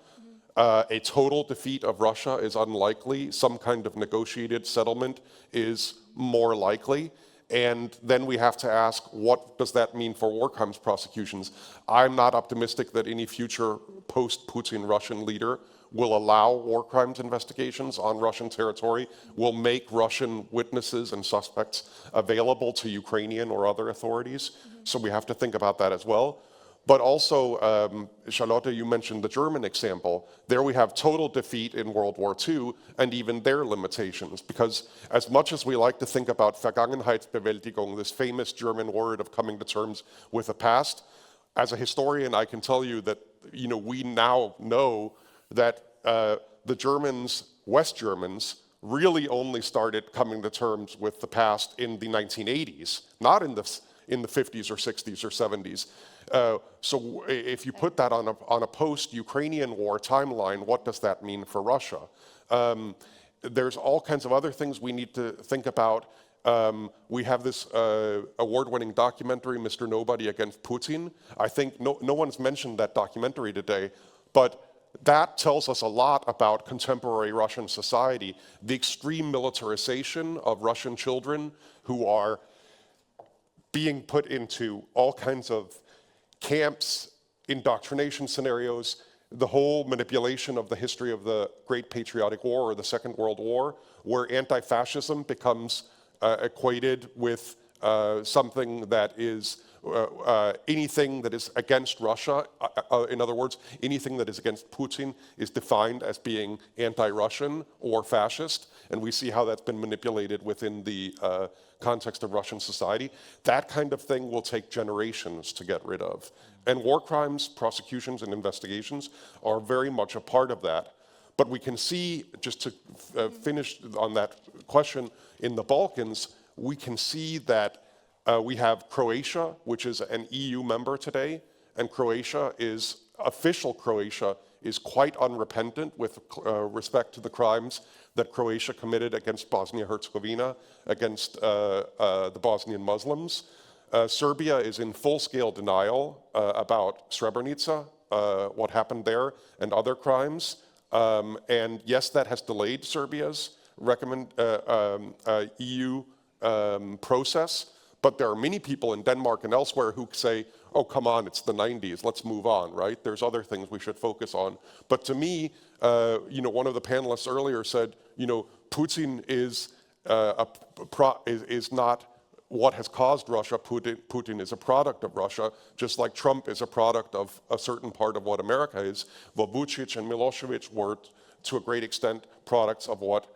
A total defeat of Russia is unlikely. Some kind of negotiated settlement is more likely. And then we have to ask, what does that mean for war crimes prosecutions? I'm not optimistic that any future post-Putin Russian leader will allow war crimes investigations on Russian territory, will make Russian witnesses and suspects available to Ukrainian or other authorities. So we have to think about that as well. But also, Charlotte, you mentioned the German example. There we have total defeat in World War II and even their limitations. Because as much as we like to think about Vergangenheitsbewältigung, this famous German word of coming to terms with the past, as a historian, I can tell you that we now know that the Germans, West Germans, really only started coming to terms with the past in the 1980s, not in the 50s or 60s or 70s. So if you put that on a post-Ukrainian war timeline, what does that mean for Russia? There's all kinds of other things we need to think about. We have this award-winning documentary, Mr. Nobody Against Putin. I think no one's mentioned that documentary today, but that tells us a lot about contemporary Russian society. The extreme militarization of Russian children who are being put into all kinds of camps, indoctrination scenarios, the whole manipulation of the history of the Great Patriotic War or the Second World War, where anti-fascism becomes equated with something that is anything that is against Russia. In other words, anything that is against Putin is defined as being anti-Russian or fascist, and we see how that's been manipulated within the context of Russian society. That kind of thing will take generations to get rid of. And war crimes, prosecutions, and investigations are very much a part of that. But we can see, just to finish on that question, in the Balkans, we can see that we have Croatia, which is an EU member today, and official Croatia is quite unrepentant with respect to the crimes that Croatia committed against Bosnia-Herzegovina, against the Bosnian Muslims. Serbia is in full-scale denial about Srebrenica, what happened there, and other crimes. And yes, that has delayed Serbia's EU process, but there are many people in Denmark and elsewhere who say, oh, come on, it's the 90s, let's move on, right? There's other things we should focus on. But to me, one of the panelists earlier said, Putin is not what has caused Russia. Putin is a product of Russia, just like Trump is a product of a certain part of what America is. Well, Vučić and Milošević were, to a great extent, products of what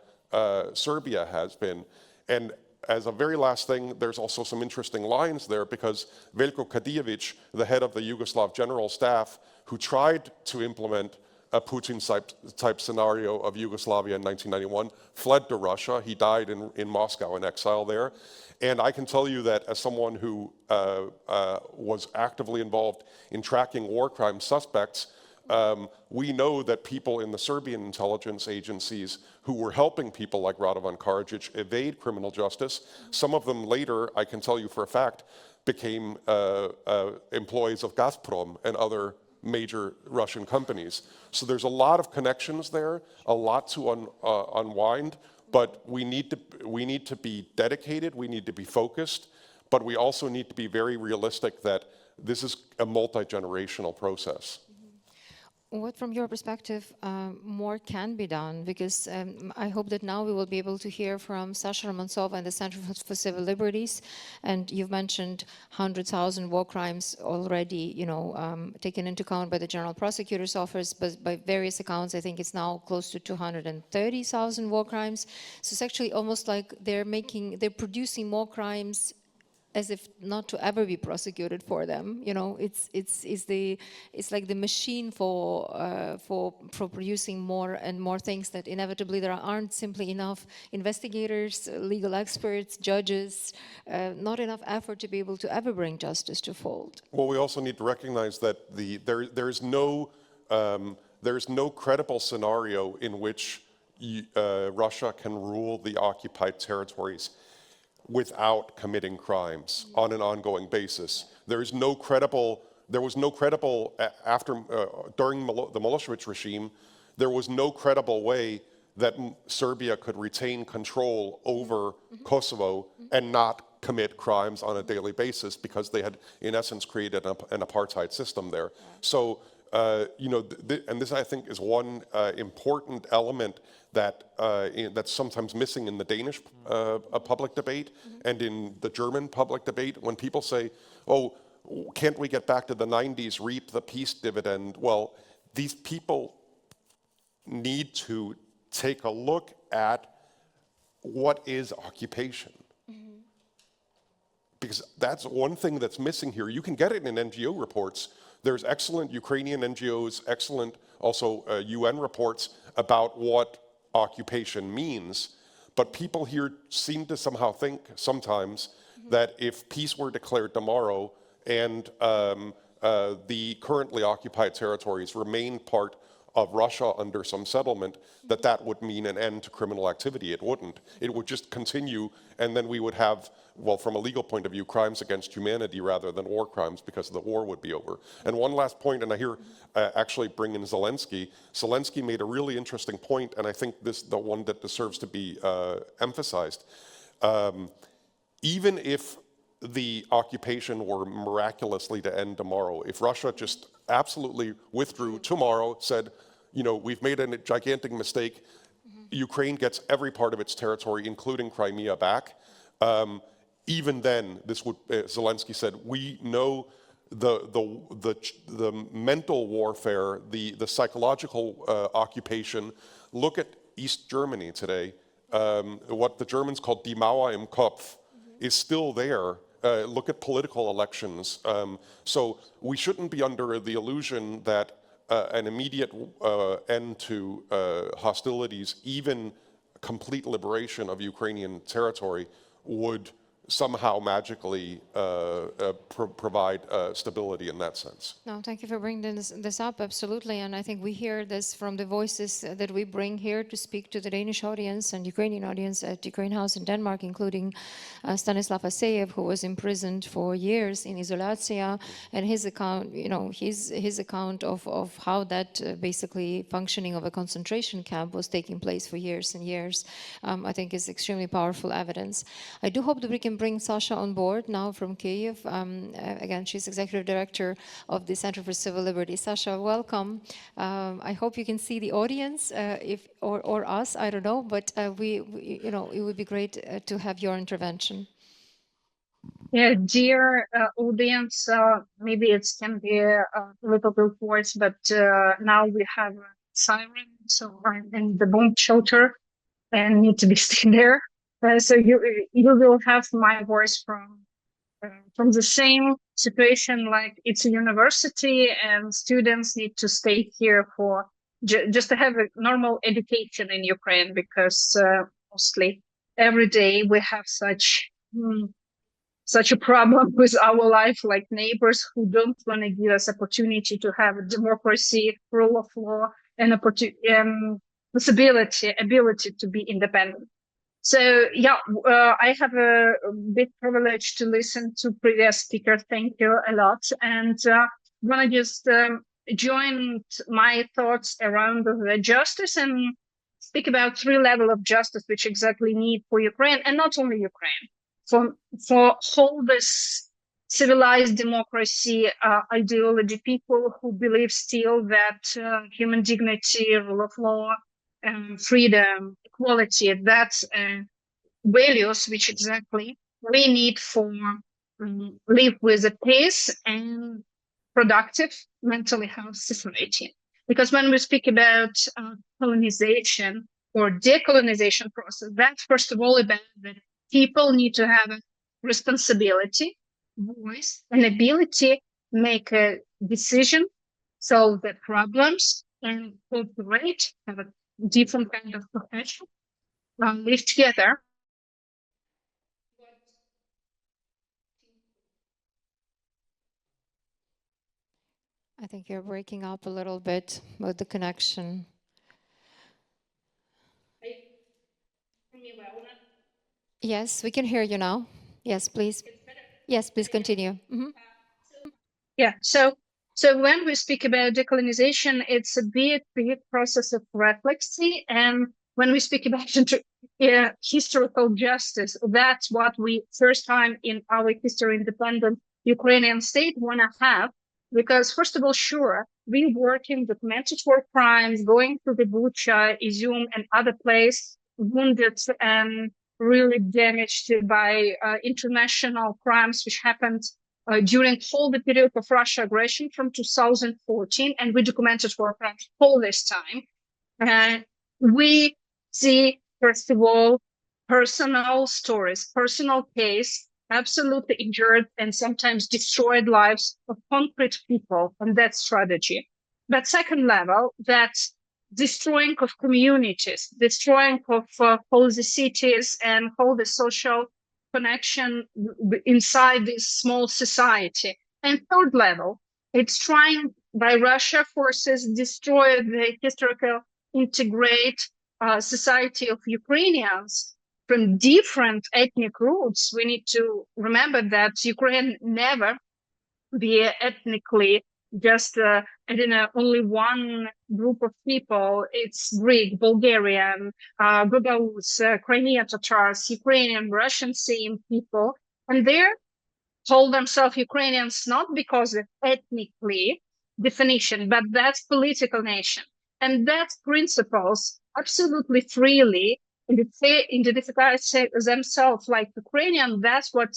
Serbia has been. And as a very last thing, there's also some interesting lines there, because Veljko Kadijević, the head of the Yugoslav General Staff, who tried to implement a Putin-type scenario of Yugoslavia in 1991, fled to Russia. He died in Moscow in exile there. And I can tell you that as someone who was actively involved in tracking war crime suspects, We know that people in the Serbian intelligence agencies who were helping people like Radovan Karadzic evade criminal justice, some of them later, I can tell you for a fact, became employees of Gazprom and other major Russian companies. So there's a lot of connections there, a lot to unwind, but we need to be dedicated, we need to be focused, but we also need to be very realistic that this is a multi-generational process. What, from your perspective, more can be done? Because I hope that now we will be able to hear from Sasha Romantsova and the Center for Civil Liberties. And you've mentioned 100,000 war crimes already, taken into account by the General Prosecutor's Office, but by various accounts, I think it's now close to 230,000 war crimes. So it's actually almost like they're producing more crimes as if not to ever be prosecuted for them. It's like the machine for producing more and more things that inevitably there aren't simply enough investigators, legal experts, judges, not enough effort to be able to ever bring justice to fold. Well, we also need to recognize that there's no credible scenario in which Russia can rule the occupied territories without committing crimes on an ongoing basis. There was no credible during the Milosevic regime, there was no credible way that Serbia could retain control over Kosovo and not commit crimes on a daily basis, because they had, in essence, created an apartheid system there. So, and this, I think, is one important element that's sometimes missing in the Danish public debate and in the German public debate. When people say, oh, can't we get back to the 90s, reap the peace dividend? Well, these people need to take a look at what is occupation. Because that's one thing that's missing here. You can get it in NGO reports. There's excellent Ukrainian NGOs, excellent also UN reports about what occupation means. But people here seem to somehow think sometimes that if peace were declared tomorrow and the currently occupied territories remain part of Russia under some settlement, that would mean an end to criminal activity. It wouldn't. It would just continue, and then we would have, well, from a legal point of view, crimes against humanity rather than war crimes, because the war would be over. And one last point, and I hear actually bring in Zelensky. Zelensky made a really interesting point, and I think the one that deserves to be emphasized. Even if the occupation were miraculously to end tomorrow, if Russia just absolutely withdrew tomorrow, said, we've made a gigantic mistake, Ukraine gets every part of its territory, including Crimea, back. Even then, this would, Zelensky said, we know the mental warfare, the psychological occupation. Look at East Germany today. What the Germans call Die Mauer im Kopf is still there. Look at political elections. So we shouldn't be under the illusion that an immediate end to hostilities, even complete liberation of Ukrainian territory, would somehow magically provide stability in that sense. No, thank you for bringing this up, absolutely. And I think we hear this from the voices that we bring here to speak to the Danish audience and Ukrainian audience at Ukraine House in Denmark, including Stanislav Aseyev, who was imprisoned for years in Izolatia, and his account, his account of how that basically functioning of a concentration camp was taking place for years and years, I think is extremely powerful evidence. I do hope that we can bring Sasha on board now from Kyiv. Again, she's Executive Director of the Center for Civil Liberties. Sasha, welcome. I hope you can see the audience, or us, I don't know, but it would be great to have your intervention. Yeah, dear audience, maybe it can be a little bit worse, but now we have a siren, so I'm in the bomb shelter and need to be staying there. So you will have my voice from the same situation, like it's a university and students need to stay here for just to have a normal education in Ukraine, because mostly every day we have such such a problem with our life, like neighbors who don't want to give us opportunity to have a democracy, rule of law, and ability to be independent. So yeah, I have a big privilege to listen to previous speakers. Thank you a lot. And want to just join my thoughts around the justice and speak about 3 levels of justice which exactly need for Ukraine, and not only Ukraine, for whole this civilized democracy ideology, people who believe still that human dignity, rule of law, freedom, equality, that's values which exactly we need for live with a peace and productive mentally health society. Because when we speak about colonization or decolonization process, that's first of all about that people need to have a responsibility, voice, and ability make a decision, solve the problems, and cooperate, have a different kind of profession, live together. I think you're breaking up a little bit with the connection. Yes, we can hear you now. Yes, please. Yes, please continue. Yeah. So when we speak about decolonization, it's a big process of reflexy. And when we speak about historical justice, that's what we first time in our history independent Ukrainian state want to have. Because first of all, sure, we work in documented war crimes, going to the Bucha, Izum, and other place, wounded and really damaged by international crimes which happened during whole the period of Russia aggression from 2014, and we documented war crimes all this time. We see, first of all, personal stories, personal case, absolutely injured and sometimes destroyed lives of concrete people, and that strategy. But second level, that's destroying of communities, destroying of all the cities and all the social connection inside this small society. And third level, it's trying by Russia forces destroy the historical integrate society of Ukrainians from different ethnic roots. We need to remember that Ukraine never be ethnically just only one group of people. It's Greek, Bulgarian, Gagauz, Crimean Tatars, Ukrainian, Russian same people, and they're told themselves Ukrainians not because of ethnically definition, but that's political nation, and that's principles absolutely freely identify themselves like Ukrainian. That's what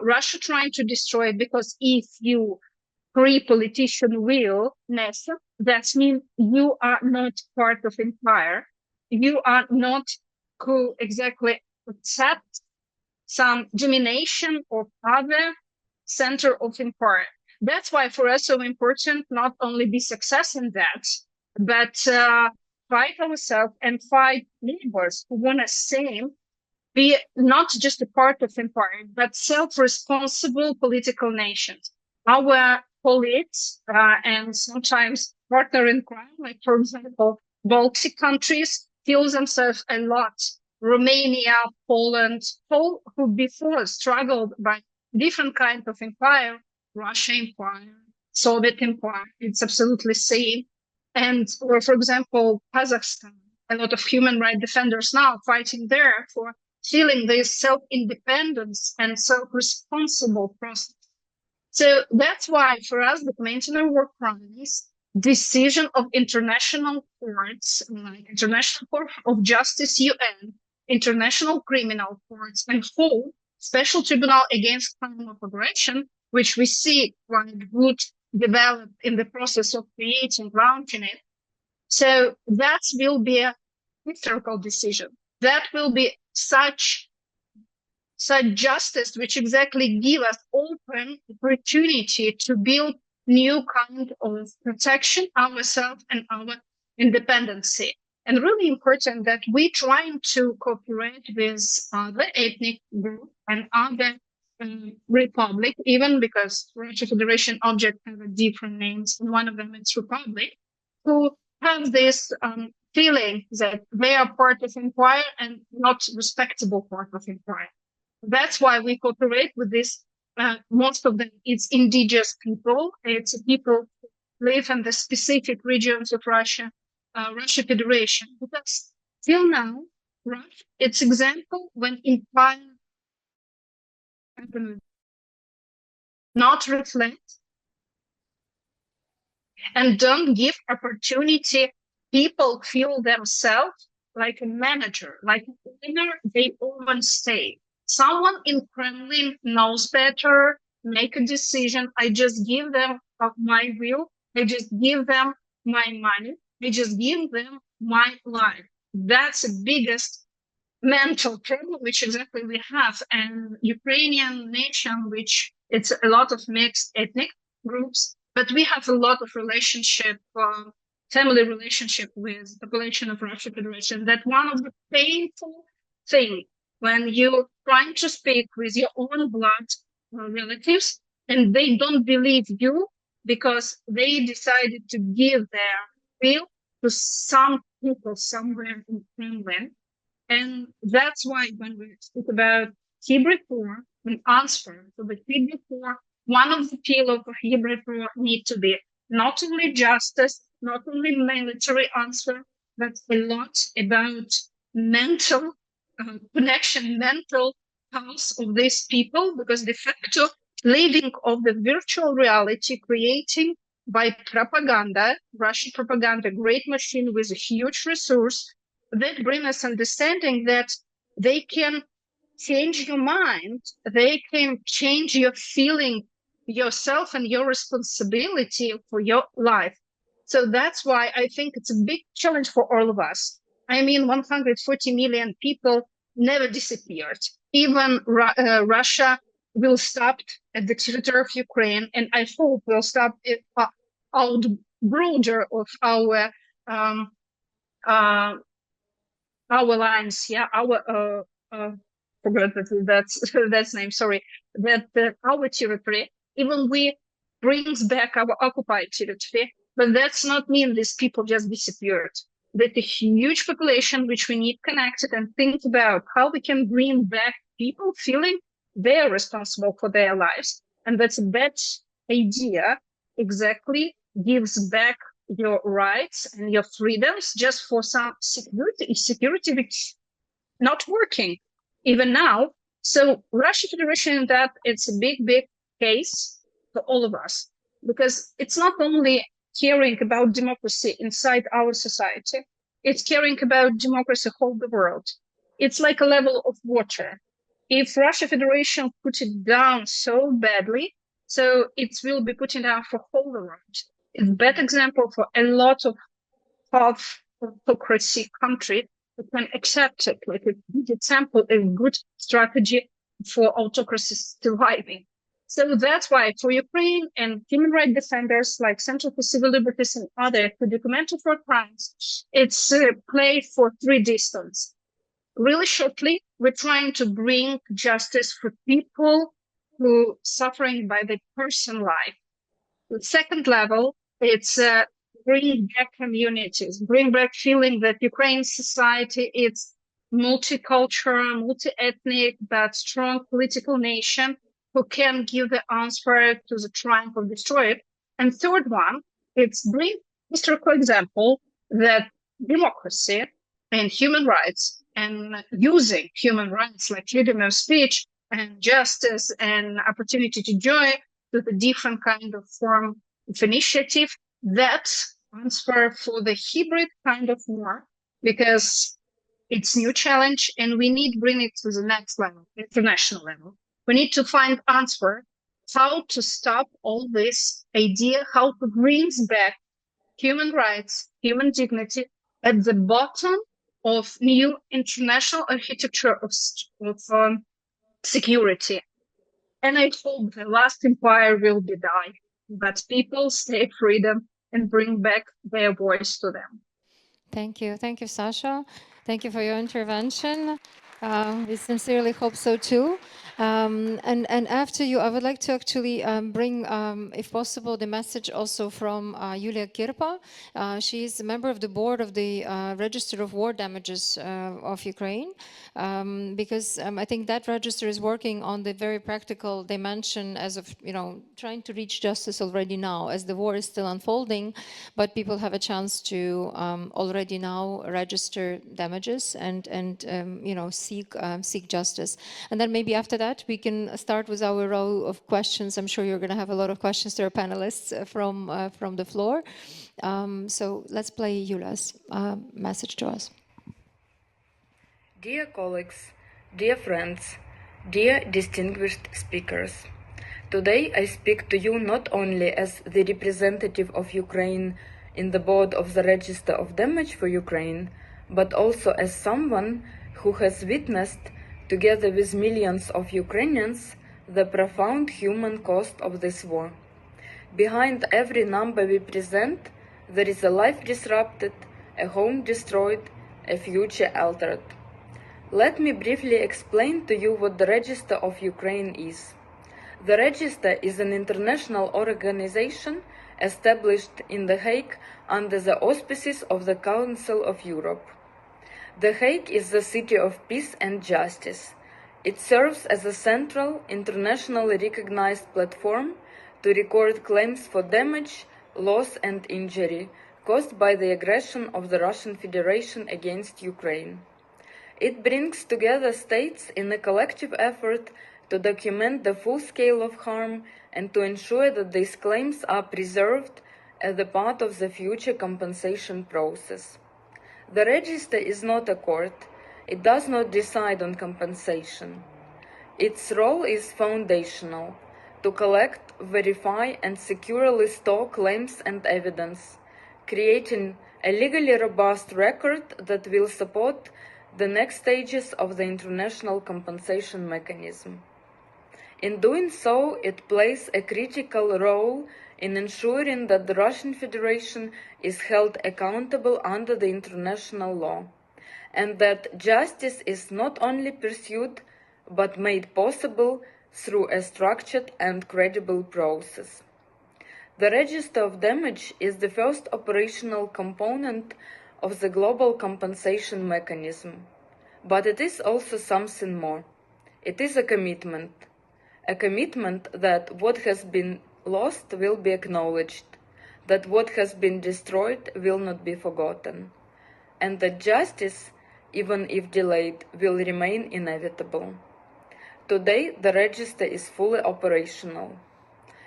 Russia trying to destroy, because if you free politician willness, that means you are not part of empire. You are not who exactly accept some domination of other center of empire. That's why for us so important not only be success in that, but fight ourselves and fight neighbors who want to same be not just a part of empire, but self-responsible political nations. Our colleagues and sometimes partner in crime, like for example, Baltic countries, feel themselves a lot. Romania, Poland, all who before struggled by different kinds of empire, Russia empire, Soviet empire, it's absolutely same. And or for example, Kazakhstan, a lot of human rights defenders now fighting there for feeling this self-independence and self-responsible process. So that's why for us, documenting war crimes, decision of international courts, like International Court of Justice, UN, International Criminal Courts, and whole Special Tribunal Against Crime of Aggression, which we see quite good developed in the process of creating, launching it. So that will be a historical decision. That will be such justice, which exactly give us open opportunity to build new kind of protection ourselves and our independency. And really important that we trying to cooperate with other ethnic group and other republic, even because Russian Federation objects have different names, and one of them is republic, who have this feeling that they are part of empire and not respectable part of empire. That's why we cooperate with this. Most of them, it's indigenous people. It's people who live in the specific regions of Russia, Russia Federation. Because till now, Russia, it's example when empire not reflect and don't give opportunity, people feel themselves like a manager, like a winner, they overstay. Someone in Kremlin knows better, make a decision. I just give them my will. I just give them my money. I just give them my life. That's the biggest mental problem, which exactly we have. And Ukrainian nation, which it's a lot of mixed ethnic groups, but we have a lot of relationship, family relationship with the population of Russia Federation. That one of the painful thing when you're trying to speak with your own blood relatives and they don't believe you because they decided to give their will to some people somewhere in Kremlin. And that's why when we speak about hybrid war and answer to the hybrid war, one of the pillars of hybrid war need to be not only justice, not only military answer, but a lot about mental connection, mental health of these people, because de facto living of the virtual reality creating by propaganda, Russian propaganda, great machine with a huge resource, that brings us understanding that they can change your mind, they can change your feeling, yourself and your responsibility for your life. So that's why I think it's a big challenge for all of us. I mean, 140 million people never disappeared. Even Russia will stop at the territory of Ukraine, and I hope will stop it out broader of our lines, yeah, our forgot that's name. Sorry, that our territory. Even we brings back our occupied territory, but that's not mean these people just disappeared. That a huge population which we need connected and think about how we can bring back people feeling they're responsible for their lives, and that's a bad idea. Exactly, gives back your rights and your freedoms just for some security which not working even now. So Russia Federation, that it's a big case for all of us, because it's not only caring about democracy inside our society, it's caring about democracy whole the world. It's like a level of water. If Russia Federation put it down so badly, so it will be putting down for whole the world. It's a bad example for a lot of autocracy country that can accept it, like a good example, a good strategy for autocracy surviving. So that's why for Ukraine and human rights defenders like Center for Civil Liberties and others who documented war crimes, it's played for three distance. Really shortly, we're trying to bring justice for people who suffering by their personal life. The second level, it's bring back communities, bring back feeling that Ukraine society is multicultural, multi-ethnic, but strong political nation who can give the answer to the triumph of destroyed. And third one, it's bring historical example that democracy and human rights and using human rights like freedom of speech and justice and opportunity to join to the different kind of form of initiative that transfer for the hybrid kind of war, because it's new challenge and we need bring it to the next level, international level. We need to find answer how to stop all this idea, how to bring back human rights, human dignity at the bottom of new international architecture of security. And I hope the last empire will be died, but people stay freedom and bring back their voice to them. Thank you, Sasha. Thank you for your intervention. We sincerely hope so too. And after you, I would like to actually bring, if possible, the message also from Yulia Kirpa. She is a member of the board of the Register of War Damages of Ukraine, because I think that register is working on the very practical dimension as of, trying to reach justice already now, as the war is still unfolding, but people have a chance to already now register damages and seek justice. And then maybe after that, we can start with our row of questions. I'm sure you're going to have a lot of questions to our panelists from the floor. So let's play Yulia's message to us. Dear colleagues, dear friends, dear distinguished speakers, today I speak to you not only as the representative of Ukraine in the board of the Register of Damage for Ukraine, but also as someone who has witnessed, together with millions of Ukrainians, the profound human cost of this war. Behind every number we present, there is a life disrupted, a home destroyed, a future altered. Let me briefly explain to you what the Register of Ukraine is. The Register is an international organization established in The Hague under the auspices of the Council of Europe. The Hague is the city of peace and justice. It serves as a central, internationally recognized platform to record claims for damage, loss and injury caused by the aggression of the Russian Federation against Ukraine. It brings together states in a collective effort to document the full scale of harm and to ensure that these claims are preserved as a part of the future compensation process. The Register is not a court. It does not decide on compensation. Its role is foundational: to collect, verify, and securely store claims and evidence, creating a legally robust record that will support the next stages of the international compensation mechanism. In doing so, it plays a critical role in ensuring that the Russian Federation is held accountable under the international law, and that justice is not only pursued but made possible through a structured and credible process. The Register of Damage is the first operational component of the global compensation mechanism, but it is also something more. It is a commitment that what has been lost will be acknowledged, that what has been destroyed will not be forgotten, and that justice, even if delayed, will remain inevitable. Today, the Register is fully operational.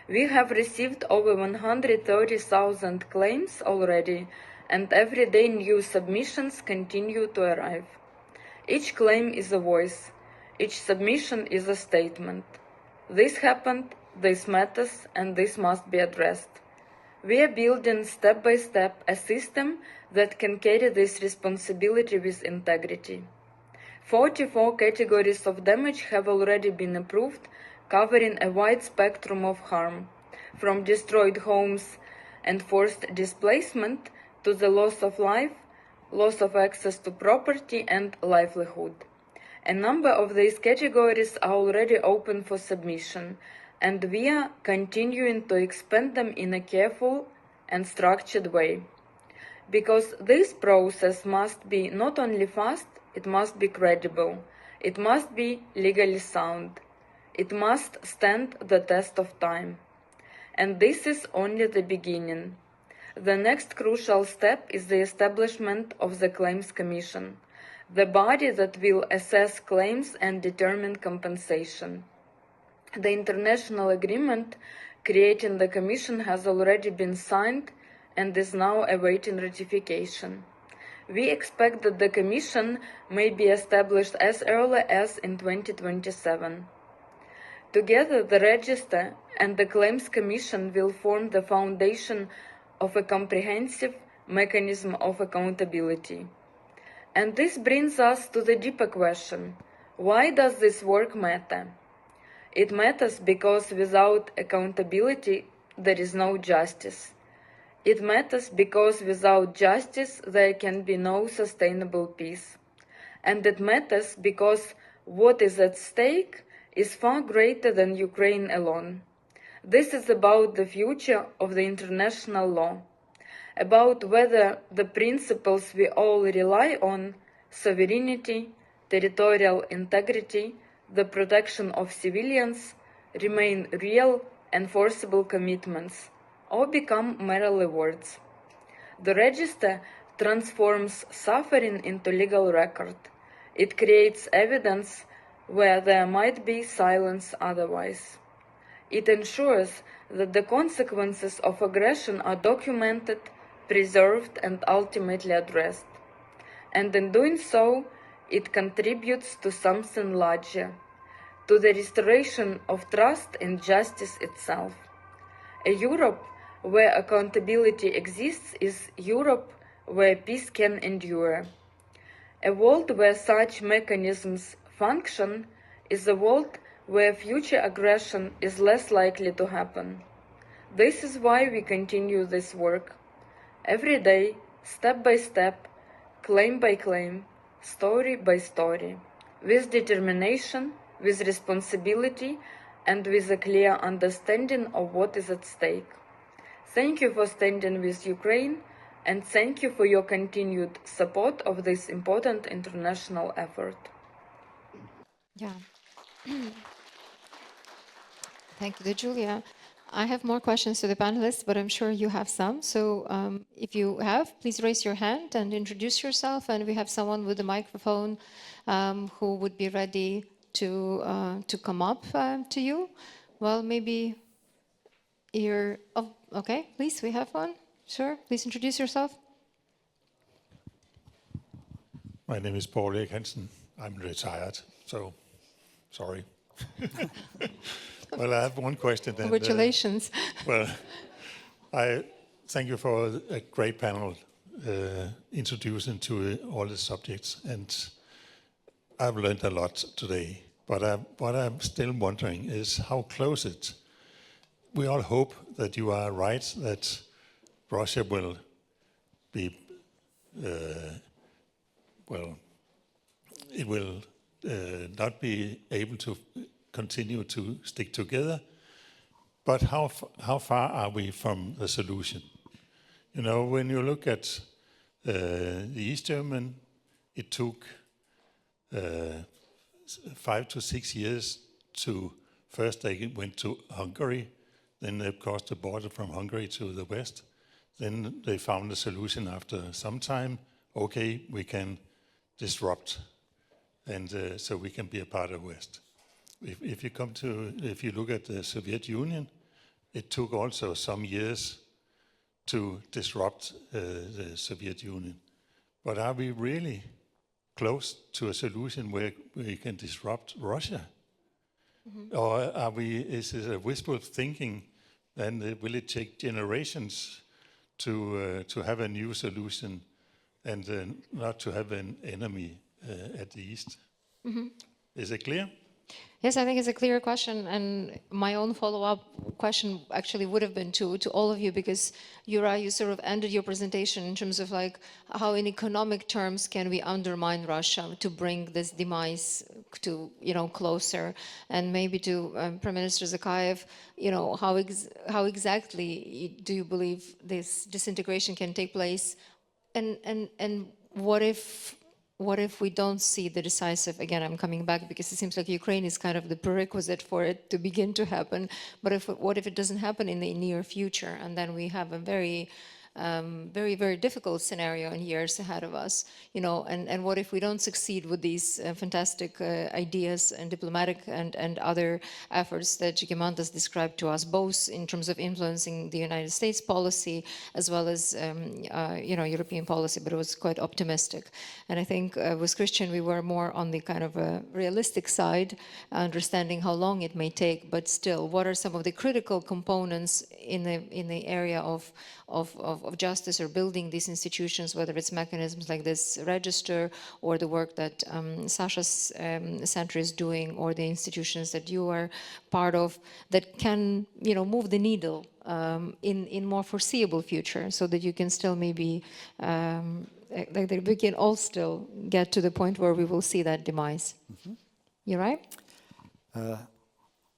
We have received over 130,000 claims already, and every day new submissions continue to arrive. Each claim is a voice. Each submission is a statement. This happened, this matters, and this must be addressed. We are building step by step a system that can carry this responsibility with integrity. 44 categories of damage have already been approved, covering a wide spectrum of harm, from destroyed homes and forced displacement to the loss of life, loss of access to property and livelihood. A number of these categories are already open for submission, and we are continuing to expand them in a careful and structured way. Because this process must be not only fast, it must be credible, it must be legally sound, it must stand the test of time. And this is only the beginning. The next crucial step is the establishment of the Claims Commission, the body that will assess claims and determine compensation. The international agreement creating the Commission has already been signed and is now awaiting ratification. We expect that the Commission may be established as early as in 2027. Together, the Register and the Claims Commission will form the foundation of a comprehensive mechanism of accountability. And this brings us to the deeper question: why does this work matter? It matters because without accountability, there is no justice. It matters because without justice, there can be no sustainable peace. And it matters because what is at stake is far greater than Ukraine alone. This is about the future of the international law, about whether the principles we all rely on, sovereignty, territorial integrity, the protection of civilians, remain real, enforceable commitments, or become merely words. The register transforms suffering into legal record. It creates evidence where there might be silence otherwise. It ensures that the consequences of aggression are documented, preserved, and ultimately addressed. And in doing so, it contributes to something larger, to the restoration of trust in justice itself. A Europe where accountability exists is Europe where peace can endure. A world where such mechanisms function is a world where future aggression is less likely to happen. This is why we continue this work. Every day, step by step, claim by claim, story by story, with determination, with responsibility, and with a clear understanding of what is at stake. Thank you for standing with Ukraine, and thank you for your continued support of this important international effort. Yeah. Thank you, Julia. I have more questions to the panelists, but I'm sure you have some. So if you have, please raise your hand and introduce yourself. And we have someone with a microphone who would be ready to come up to you. Well, maybe you're... Oh, okay, please, we have one. Sure, please introduce yourself. My name is Paul Erik Hansen. I'm retired, so sorry. Well, I have one question. Congratulations. Well, I thank you for a great panel introducing to all the subjects, and I've learned a lot today. But what I'm still wondering is how close it. We all hope that you are right, that Russia will be, it will not be able to continue to stick together. But how far are we from the solution? You know, when you look at the East German, it took 5 to 6 years to, first they went to Hungary, then they crossed the border from Hungary to the West. Then they found a solution after some time. Okay, we can disrupt, and so we can be a part of West. If you look at the Soviet Union, it took also some years to disrupt the Soviet Union. But are we really close to a solution where we can disrupt Russia? Mm-hmm. Or is it a wishful thinking, and will it take generations to have a new solution and not to have an enemy at the East? Mm-hmm. Is it clear? Yes, I think it's a clear question, and my own follow-up question actually would have been to all of you, because Yura, you sort of ended your presentation in terms of like how in economic terms can we undermine Russia to bring this demise to, you know, closer, and maybe to Prime Minister Zakayev, you know, how exactly do you believe this disintegration can take place, and what if we don't see the decisive, again, I'm coming back because it seems like Ukraine is kind of the prerequisite for it to begin to happen, but what if it doesn't happen in the near future, and then we have a very, very difficult scenario in years ahead of us, you know, and what if we don't succeed with these fantastic ideas and diplomatic and other efforts that Žygimantas described to us, both in terms of influencing the United States policy as well as, you know, European policy, but it was quite optimistic. And I think with Christian, we were more on the kind of a realistic side, understanding how long it may take, but still, what are some of the critical components in the area of justice or building these institutions, whether it's mechanisms like this register or the work that Sasha's center is doing, or the institutions that you are part of that can, you know, move the needle in more foreseeable future, so that you can still maybe like we can all still get to the point where we will see that demise. Mm-hmm. You right?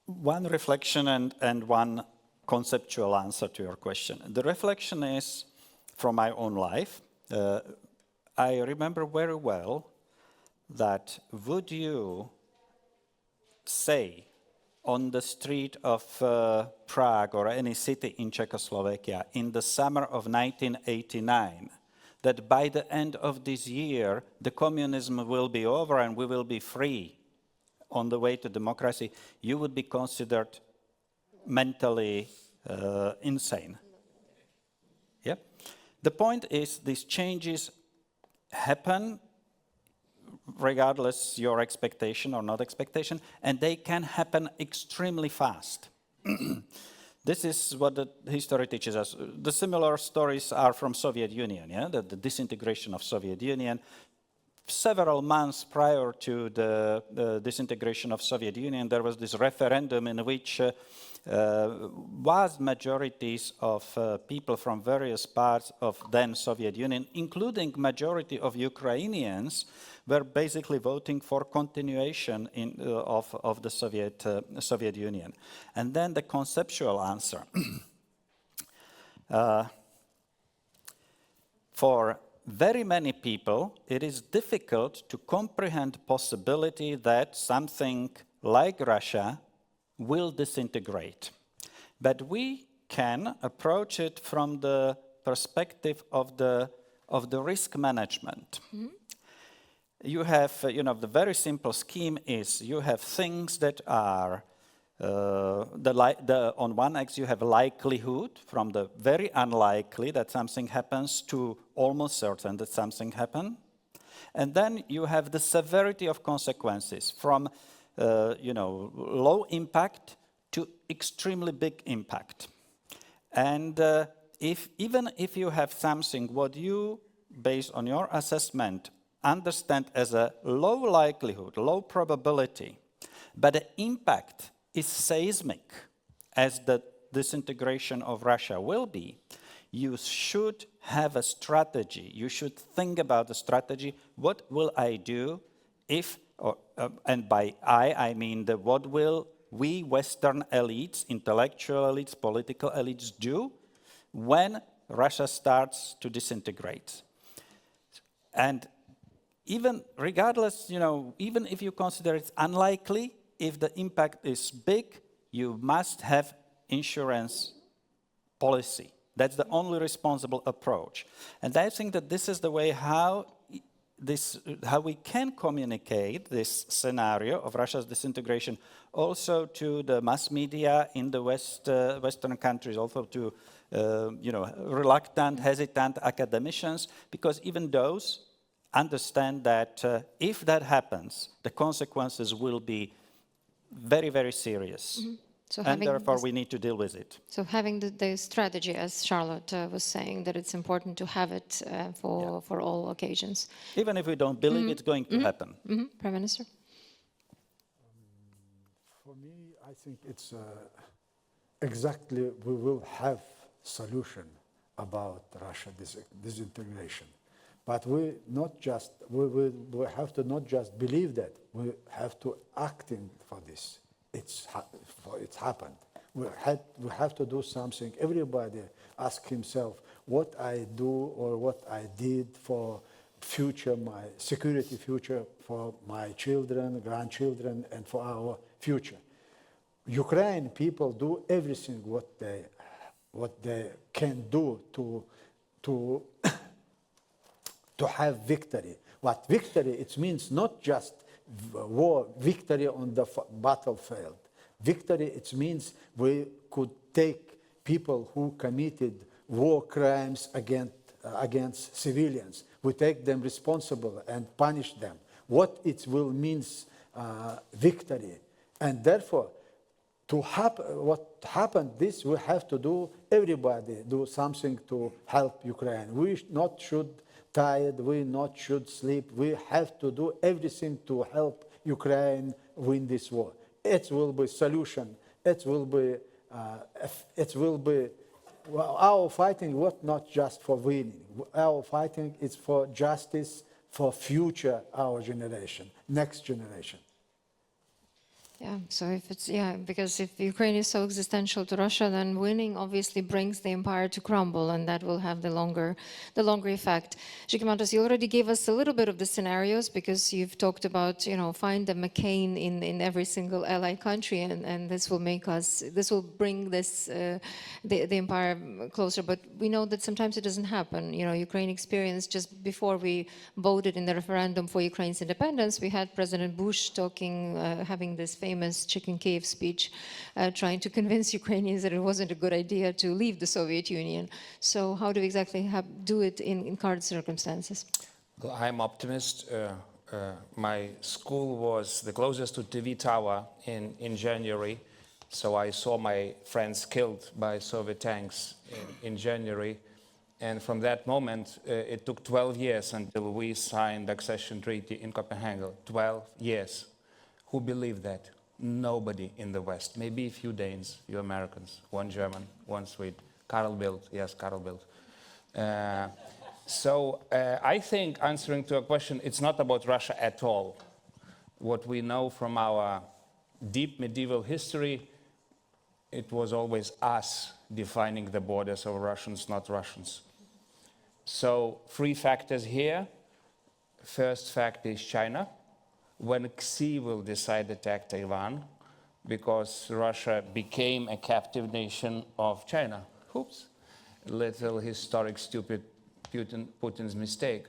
One reflection and one conceptual answer to your question. The reflection is from my own life. I remember very well that would you say on the street of Prague or any city in Czechoslovakia in the summer of 1989 that by the end of this year the communism will be over and we will be free on the way to democracy, you would be considered mentally insane. Yeah? The point is these changes happen regardless your expectation or not expectation, and they can happen extremely fast. This is what the history teaches us. The similar stories are from Soviet Union, yeah? The disintegration of Soviet Union. Several months prior to the disintegration of Soviet Union, there was this referendum in which vast majorities of people from various parts of then Soviet Union, including majority of Ukrainians, were basically voting for continuation of the Soviet Union. And then the conceptual answer. For very many people, it is difficult to comprehend the possibility that something like Russia will disintegrate. But we can approach it from the perspective of the risk management. Mm-hmm. You have, the very simple scheme is you have things that are on one axis you have likelihood from the very unlikely that something happens to almost certain that something happens. And then you have the severity of consequences from low impact to extremely big impact. And even if you have something what you, based on your assessment, understand as a low likelihood, low probability, but the impact is seismic, as the disintegration of Russia will be, you should have a strategy. You should think about a strategy. What will I do if, and by I mean what will we Western elites, intellectual elites, political elites do when Russia starts to disintegrate? And even regardless, even if you consider it's unlikely, if the impact is big, you must have insurance policy. That's the only responsible approach. And I think that this is the way how we can communicate this scenario of Russia's disintegration also to the mass media in the Western countries, also to reluctant, hesitant academicians, because even those understand that if that happens, the consequences will be very, very serious. Mm-hmm. So and therefore we need to deal with it. So having the strategy, as Charlotte was saying, that it's important to have it for all occasions. Even if we don't believe it's going to happen. Mm-hmm. Prime Minister? For me, I think it's exactly we will have solution about Russia disintegration. But we have to not just believe that, we have to act for this. It's happened. We have to do something. Everybody ask himself what I do or what I did for future, my security future, for my children, grandchildren, and for our future. Ukrainian people do everything what they can do to have victory. What victory, it means not just war, victory on the battlefield. Victory, it means we could take people who committed war crimes against civilians. We take them responsible and punish them. What it will means victory. And therefore, what happened, this we have to do, everybody do something to help Ukraine. We not should tired, we not should sleep. We have to do everything to help Ukraine win this war. It will be solution. It will be our fighting was not just for winning. Our fighting is for justice for future our generation, next generation. Yeah, so if it's, because if Ukraine is so existential to Russia, then winning obviously brings the empire to crumble, and that will have the longer effect. Žygimantas, you already gave us a little bit of the scenarios, because you've talked about, find a McCain in every single ally country, and this will bring the empire closer. But we know that sometimes it doesn't happen. Ukraine experienced, just before we voted in the referendum for Ukraine's independence, we had President Bush having this famous Chicken Cave speech, trying to convince Ukrainians that it wasn't a good idea to leave the Soviet Union. So how do we exactly do it in current circumstances? Well, I'm optimist. My school was the closest to TV tower in January, so I saw my friends killed by Soviet tanks in January. And from that moment, it took 12 years until we signed the accession treaty in Copenhagen. 12 years. Who believed that? Nobody in the West. Maybe a few Danes, few Americans, one German, one Swede. Carl Bildt, yes, Carl Bildt. So I think, answering to a question, it's not about Russia at all. What we know from our deep medieval history, it was always us defining the borders of Russians, not Russians. So 3 factors here. First fact is China. When Xi will decide to attack Taiwan, because Russia became a captive nation of China. Oops. Little historic stupid Putin's mistake.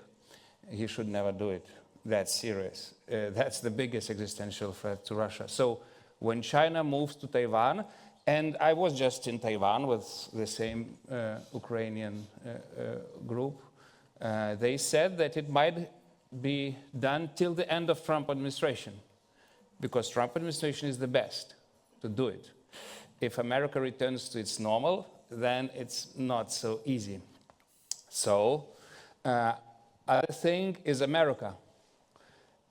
He should never do it. That's serious. That's the biggest existential threat to Russia. So when China moves to Taiwan, and I was just in Taiwan with the same Ukrainian group, they said that it might be done till the end of Trump administration, because Trump administration is the best to do it. If America returns to its normal, then it's not so easy. So, other thing is America.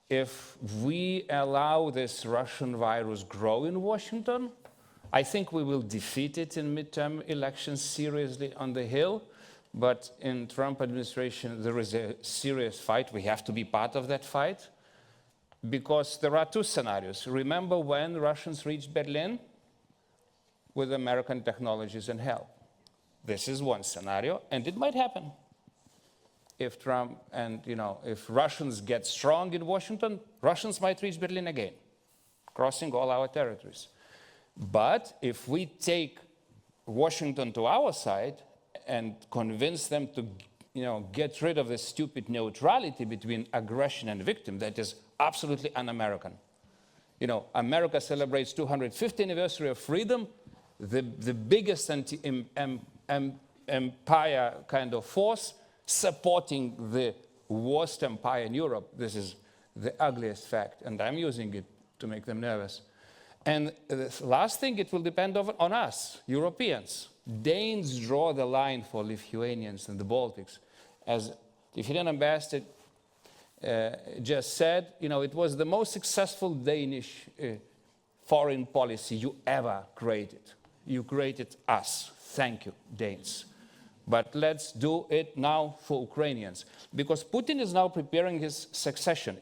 If we allow this Russian virus grow in Washington, I think we will defeat it in midterm elections seriously on the Hill. But in Trump administration, there is a serious fight. We have to be part of that fight, because there are 2 scenarios. Remember when Russians reached Berlin? With American technologies and help. This is one scenario, and it might happen. If Trump and, if Russians get strong in Washington, Russians might reach Berlin again, crossing all our territories. But if we take Washington to our side and convince them to, get rid of this stupid neutrality between aggression and victim, that is absolutely un-American. America celebrates 250th anniversary of freedom, the biggest empire kind of force supporting the worst empire in Europe. This is the ugliest fact, and I'm using it to make them nervous. And the last thing, it will depend on us, Europeans. Danes draw the line for Lithuanians in the Baltics. As the Lithuanian ambassador just said, it was the most successful Danish foreign policy you ever created. You created us. Thank you, Danes. But let's do it now for Ukrainians. Because Putin is now preparing his succession.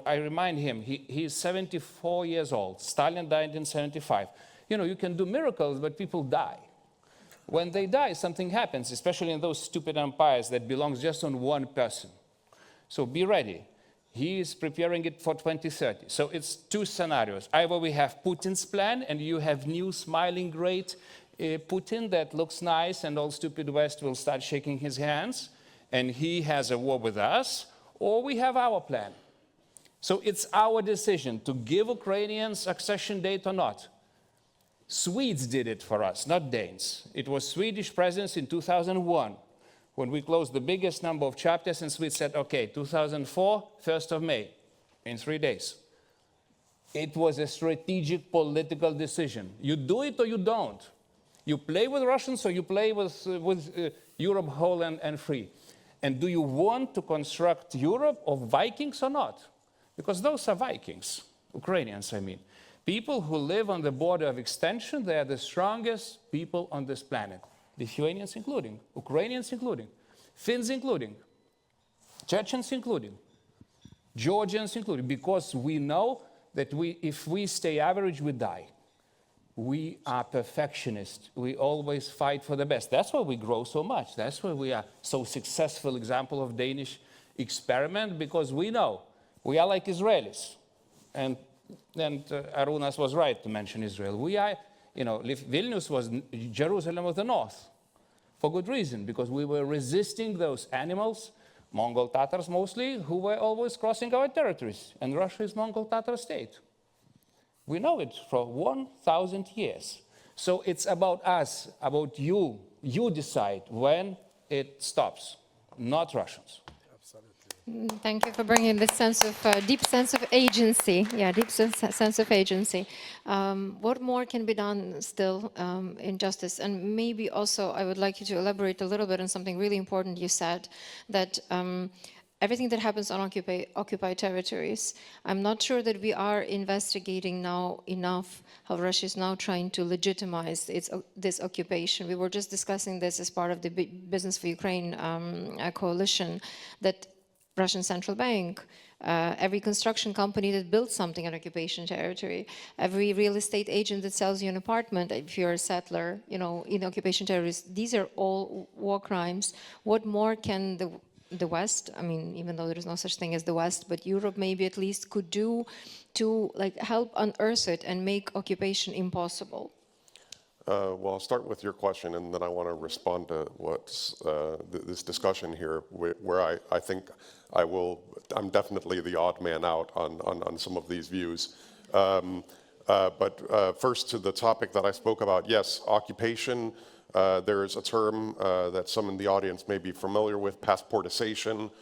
I remind him, he's 74 years old. Stalin died in 75. You can do miracles, but people die. When they die, something happens, especially in those stupid empires that belongs just on one person. So be ready. He is preparing it for 2030. So it's 2 scenarios. Either we have Putin's plan, and you have new smiling great Putin that looks nice, and all stupid West will start shaking his hands, and he has a war with us, or we have our plan. So it's our decision to give Ukrainians accession date or not. Swedes did it for us, not Danes. It was Swedish presence in 2001, when we closed the biggest number of chapters, and Swedes said, okay, 2004, 1st of May, in 3 days. It was a strategic political decision. You do it or you don't. You play with Russians or you play with Europe whole and free. And do you want to construct Europe of Vikings or not? Because those are Vikings, Ukrainians, I mean. People who live on the border of extension, they are the strongest people on this planet. Lithuanians including, Ukrainians including, Finns including, Chechens including, Georgians including, because we know that if we stay average, we die. We are perfectionists. We always fight for the best. That's why we grow so much. That's why we are so successful. Example of Danish experiment, because we know we are like Israelis. And Arunas was right to mention Israel. We are, Vilnius was Jerusalem of the North for good reason, because we were resisting those animals, Mongol Tatars mostly, who were always crossing our territories. And Russia is Mongol Tatar state. We know it for 1,000 years. So it's about us, about you. You decide when it stops, not Russians. Thank you for bringing this sense of deep sense of agency. Yeah, deep sense of agency. What more can be done still in justice? And maybe also I would like you to elaborate a little bit on something really important you said, that everything that happens on occupied territories, I'm not sure that we are investigating now enough how Russia is now trying to legitimize this occupation. We were just discussing this as part of the Business for Ukraine coalition, that Russian central bank, every construction company that builds something on occupation territory, every real estate agent that sells you an apartment, if you're a settler, in occupation territories, these are all war crimes. What more can the West, I mean, even though there is no such thing as the West, but Europe maybe at least could do to help unearth it and make occupation impossible? Well, I'll start with your question, and then I want to respond to what's this discussion here, where I think I'm definitely the odd man out on some of these views. But first to the topic that I spoke about, yes, occupation. There's a term that some in the audience may be familiar with, passportization,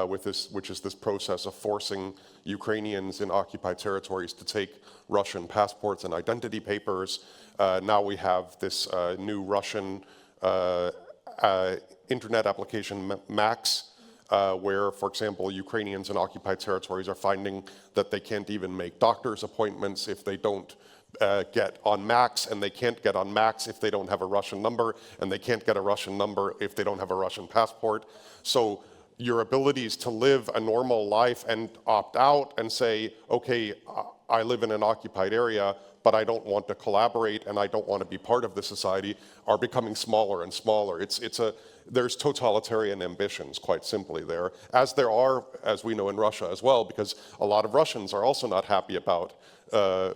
which is this process of forcing Ukrainians in occupied territories to take Russian passports and identity papers. Now we have this new Russian internet application, Max, where, for example, Ukrainians in occupied territories are finding that they can't even make doctor's appointments if they don't get on Max, and they can't get on Max if they don't have a Russian number, and they can't get a Russian number if they don't have a Russian passport. So your abilities to live a normal life and opt out and say, okay, I live in an occupied area, but I don't want to collaborate and I don't want to be part of the society, are becoming smaller and smaller. There's totalitarian ambitions, quite simply, there, as there are, as we know, in Russia as well, because a lot of Russians are also not happy about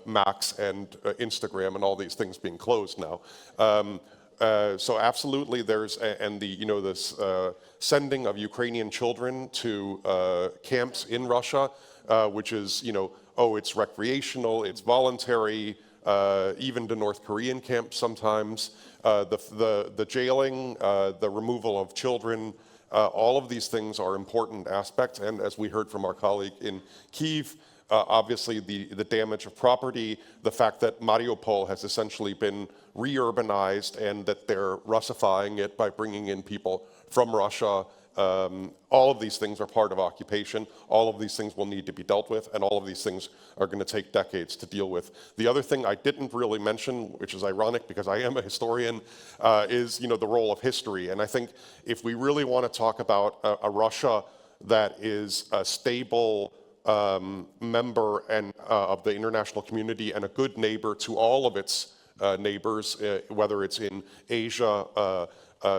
Max and Instagram and all these things being closed now. So absolutely, there's this sending of Ukrainian children to camps in Russia, which is it's recreational, it's voluntary, even to North Korean camps sometimes. The jailing, the removal of children, all of these things are important aspects. And as we heard from our colleague in Kyiv, obviously the damage of property, the fact that Mariupol has essentially been re-urbanized and that they're Russifying it by bringing in people from Russia. All of these things are part of occupation. All of these things will need to be dealt with, and all of these things are going to take decades to deal with. The other thing I didn't really mention, which is ironic because I am a historian, is the role of history. And I think if we really want to talk about a Russia that is a stable member of the international community and a good neighbor to all of its neighbors, whether it's in Asia,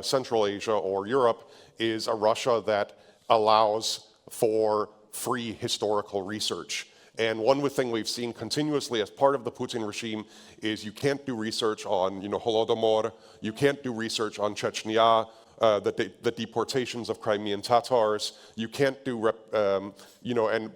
Central Asia, or Europe, is a Russia that allows for free historical research. And one thing we've seen continuously as part of the Putin regime is you can't do research on Holodomor, you can't do research on Chechnya, the deportations of Crimean Tatars. You can't do, and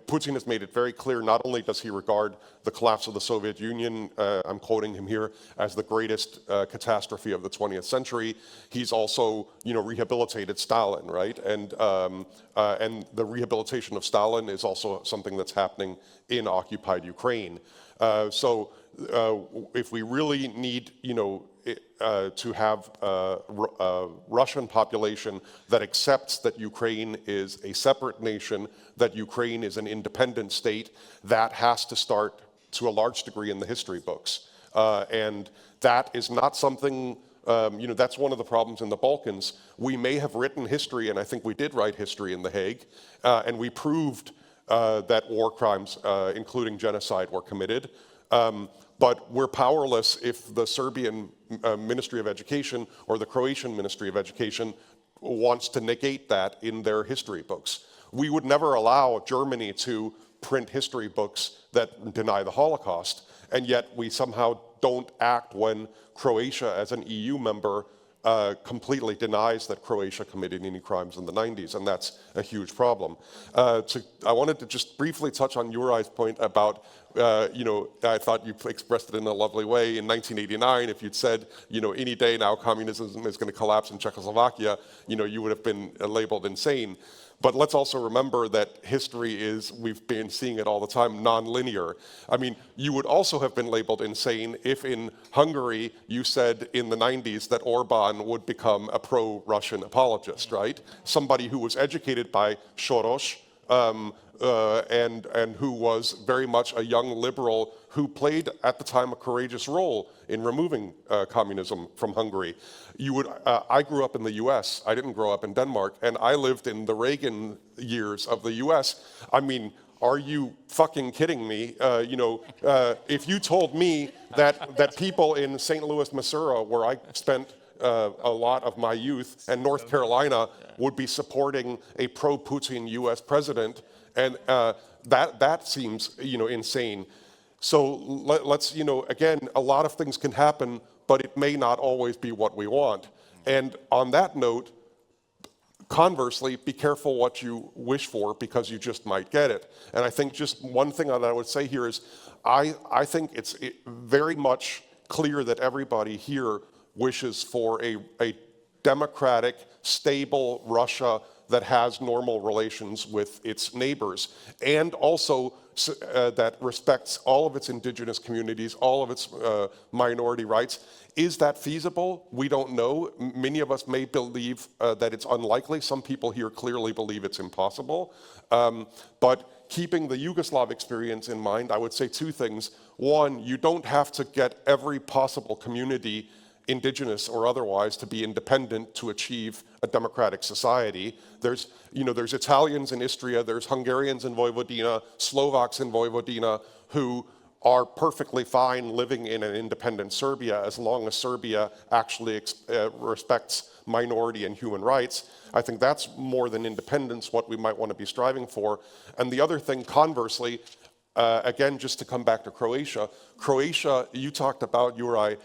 Putin has made it very clear, not only does he regard the collapse of the Soviet Union, I'm quoting him here, as the greatest catastrophe of the 20th century, he's also, rehabilitated Stalin, right? And the rehabilitation of Stalin is also something that's happening in occupied Ukraine. So if we really need, to have a Russian population that accepts that Ukraine is a separate nation, that Ukraine is an independent state, that has to start to a large degree in the history books. And that is not something, that's one of the problems in the Balkans. We may have written history, and I think we did write history in The Hague, and we proved that war crimes, including genocide, were committed. But we're powerless if the Serbian Ministry of Education or the Croatian Ministry of Education wants to negate that in their history books. We would never allow Germany to print history books that deny the Holocaust, and yet we somehow don't act when Croatia, as an EU member, completely denies that Croatia committed any crimes in the 90s, and that's a huge problem. I wanted to just briefly touch on Juraj's point about, I thought you expressed it in a lovely way. In 1989, if you'd said, any day now communism is going to collapse in Czechoslovakia, you would have been labeled insane. But let's also remember that history is, we've been seeing it all the time, non-linear. I mean, you would also have been labeled insane if in Hungary you said in the 90s that Orban would become a pro-Russian apologist, right? Somebody who was educated by Soros and who was very much a young liberal who played at the time a courageous role in removing communism from Hungary. I grew up in the US, I didn't grow up in Denmark, and I lived in the Reagan years of the US. I mean, are you fucking kidding me? If you told me that people in St. Louis, Missouri, where I spent a lot of my youth, and North Carolina would be supporting a pro-Putin US president, and that seems, insane. So let's, again, a lot of things can happen, but it may not always be what we want. And on that note, conversely, be careful what you wish for, because you just might get it. And I think just one thing that I would say here is, I think it's very much clear that everybody here wishes for a democratic, stable Russia that has normal relations with its neighbors, and also that respects all of its indigenous communities, all of its minority rights. Is that feasible? We don't know. Many of us may believe that it's unlikely. Some people here clearly believe it's impossible. But keeping the Yugoslav experience in mind, I would say two things. One, you don't have to get every possible community, indigenous or otherwise, to be independent to achieve a democratic society. There's Italians in Istria, there's Hungarians in Vojvodina, Slovaks in Vojvodina, who are perfectly fine living in an independent Serbia as long as Serbia actually respects minority and human rights. I think that's more than independence, what we might want to be striving for. And the other thing, conversely, again, just to come back to Croatia, you talked about, Juraj,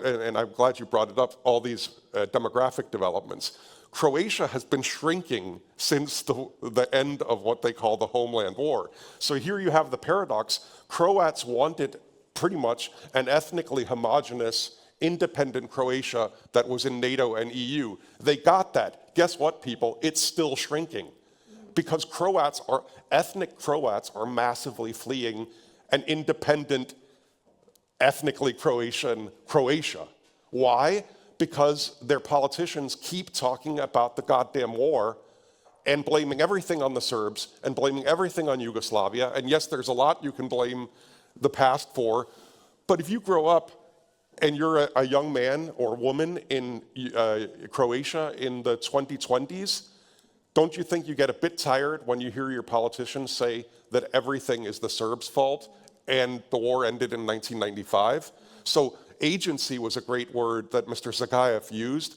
and I'm glad you brought it up, all these demographic developments. Croatia has been shrinking since the end of what they call the Homeland War. So here you have the paradox. Croats wanted pretty much an ethnically homogenous, independent Croatia that was in NATO and EU. They got that. Guess what, people? It's still shrinking. Because ethnic Croats are massively fleeing an independent, ethnically Croatian Croatia. Why? Because their politicians keep talking about the goddamn war and blaming everything on the Serbs and blaming everything on Yugoslavia. And yes, there's a lot you can blame the past for, but if you grow up and you're a young man or woman in Croatia in the 2020s, don't you think you get a bit tired when you hear your politicians say that everything is the Serbs' fault and the war ended in 1995? So agency was a great word that Mr. Zakayev used.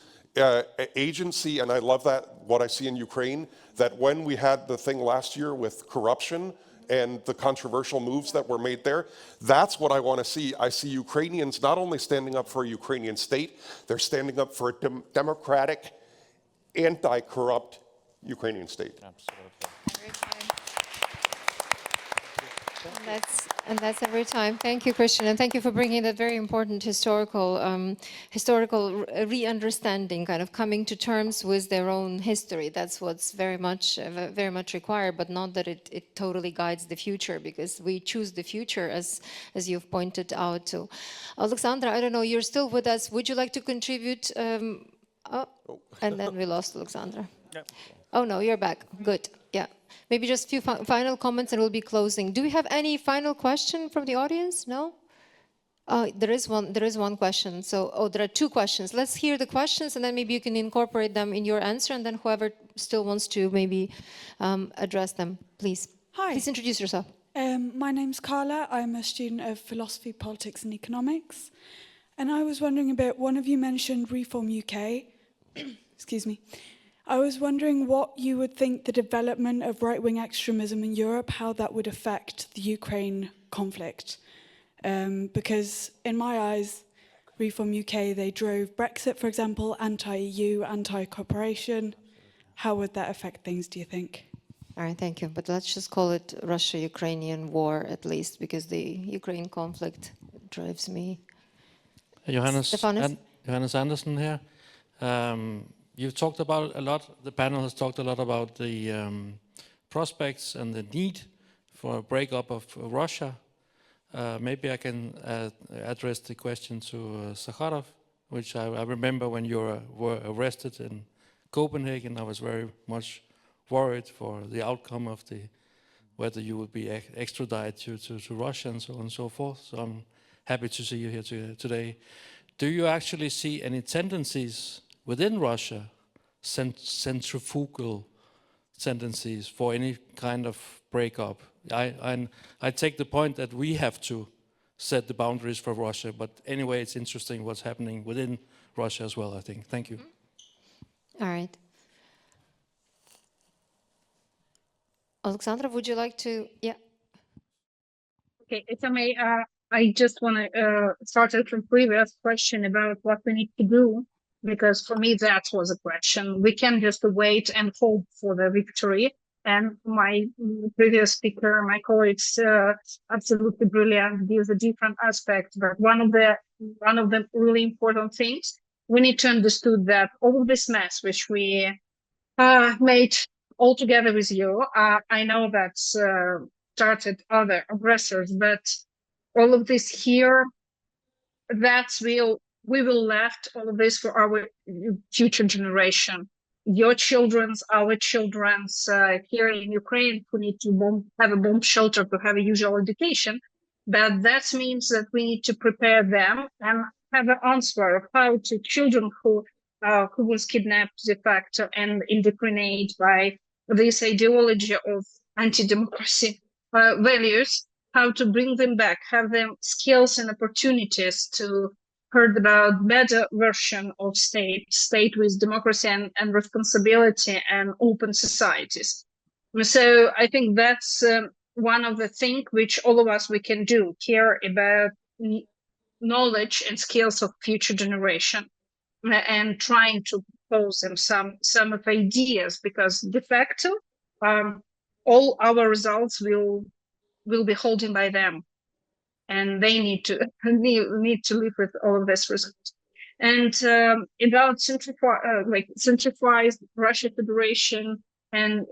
Agency, and I love that, what I see in Ukraine, that when we had the thing last year with corruption and the controversial moves that were made there, that's what I want to see. I see Ukrainians not only standing up for a Ukrainian state, they're standing up for a democratic, anti-corrupt Ukrainian state. Absolutely. And that's every time. Thank you, Christian, and thank you for bringing that very important historical re-understanding, kind of coming to terms with their own history. That's what's very much required, but not that it totally guides the future, because we choose the future, as you've pointed out to. Oleksandra, I don't know, you're still with us. Would you like to contribute? And then we lost Oleksandra. Yep. Oh no, you're back. Good. Yeah. Maybe just a few final comments and we'll be closing. Do we have any final question from the audience? No? There is one question. So, there are two questions. Let's hear the questions and then maybe you can incorporate them in your answer, and then whoever still wants to maybe address them, please. Hi. Please introduce yourself. My name's Carla. I'm a student of philosophy, politics and economics. And I was wondering about, one of you mentioned Reform UK. Excuse me. I was wondering what you would think the development of right-wing extremism in Europe, how that would affect the Ukraine conflict. Because in my eyes, Reform UK, they drove Brexit, for example, anti-EU, anti-cooperation. How would that affect things, do you think? All right, thank you. But let's just call it Russia-Ukrainian war, at least, because the Ukraine conflict drives me. Johannes Andersen here. You've talked about a lot, the panel has talked a lot about the prospects and the need for a breakup of Russia. Maybe I can address the question to Zakharov, which I remember when you were arrested in Copenhagen. I was very much worried for the outcome of whether you would be extradited to Russia and so on and so forth. So I'm happy to see you here today. Do you actually see any tendencies within Russia, centrifugal tendencies for any kind of breakup? I take the point that we have to set the boundaries for Russia, but anyway, it's interesting what's happening within Russia as well, I think. Thank you. All right. Alexandra, would you like to? Yeah. Okay, if I may, I just want to start out from previous question about what we need to do, because for me that was a question. We can just wait and hope for the victory. And my previous speaker, my colleagues, absolutely brilliant, gives a different aspect. But one of the really important things, we need to understand that all of this mess which we made all together with you, I know that started other aggressors, but all of this here, we will left all of this for our future generation. Your children's, our children's here in Ukraine who need to have a bomb shelter to have a usual education. But that means that we need to prepare them and have an answer of how to children who was kidnapped de facto and indoctrinated by this ideology of anti-democracy values, how to bring them back, have them skills and opportunities to heard about better version of state with democracy and responsibility and open societies. So I think that's one of the things which all of us we can do, care about knowledge and skills of future generation and trying to pose them some of ideas, because de facto all our results will be holding by them, and they need to live with all of this results. And about centralized Russia Federation and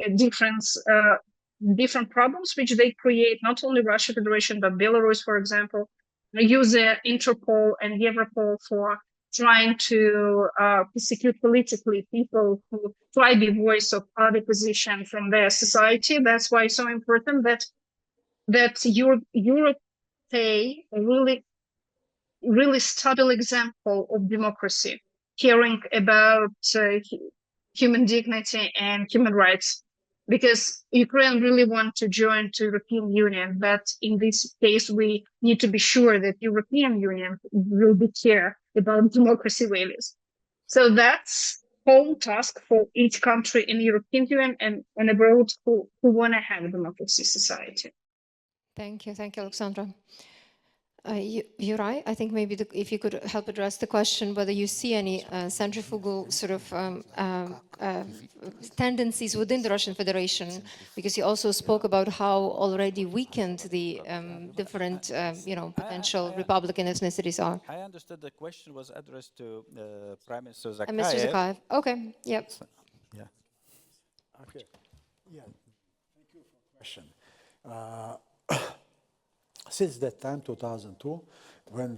different problems which they create, not only Russia Federation but Belarus, for example, use Interpol and Europol for trying to persecute politically people who try to be voice of other position from their society. That's why it's so important that Europe a really stable example of democracy, caring about human dignity and human rights, because Ukraine really wants to join to European Union, but in this case we need to be sure that European Union will be care about democracy values. So that's whole task for each country in European Union and abroad who want to have a democracy society. Thank you, Alexandra. Yurai, I think maybe if you could help address the question whether you see any centrifugal sort of tendencies within the Russian Federation, because you also spoke about how already weakened the different, potential Republican ethnicities are. I understood the question was addressed to Prime Minister Zakayev. Mr. Zakayev. Okay. Yep. Yeah. Okay. Yeah. Thank you for the question. Since that time, 2002, when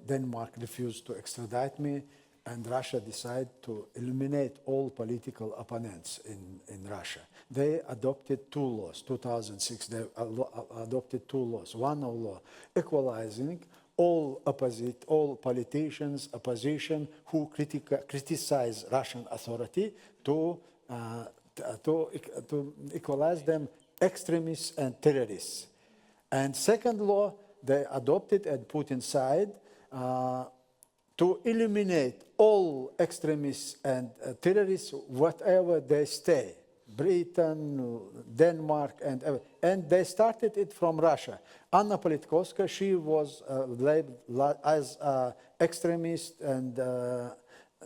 Denmark refused to extradite me, and Russia decided to eliminate all political opponents in Russia, they adopted two laws. 2006, they adopted two laws. One law equalizing all politicians, opposition who criticize Russian authority to to equalize them extremists and terrorists. And second law, they adopted at Putin's side to eliminate all extremists and terrorists, whatever they stay. Britain, Denmark, and they started it from Russia. Anna Politkovskaya, she was labeled as extremist and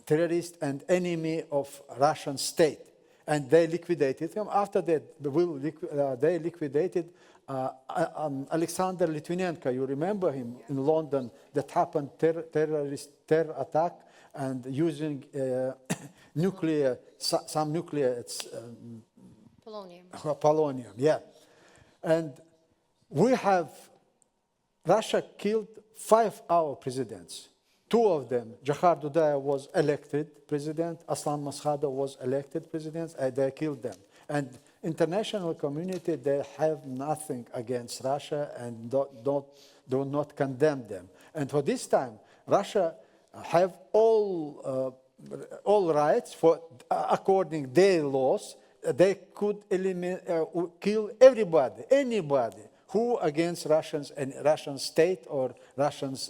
terrorist and enemy of Russian state. And they liquidated him. After that, they liquidated Alexander Litvinenko. You remember him in London that happened terror attack and using nuclear, some nuclear, it's polonium, yeah. And we have, Russia killed 5 our presidents. 2 of them, Jahar Dudayev was elected president, Aslan Maskhadov was elected president, and they killed them. And international community, they have nothing against Russia and do not condemn them. And for this time, Russia have all rights for, according their laws, they could eliminate, kill everybody, anybody who against Russians and Russian state or Russians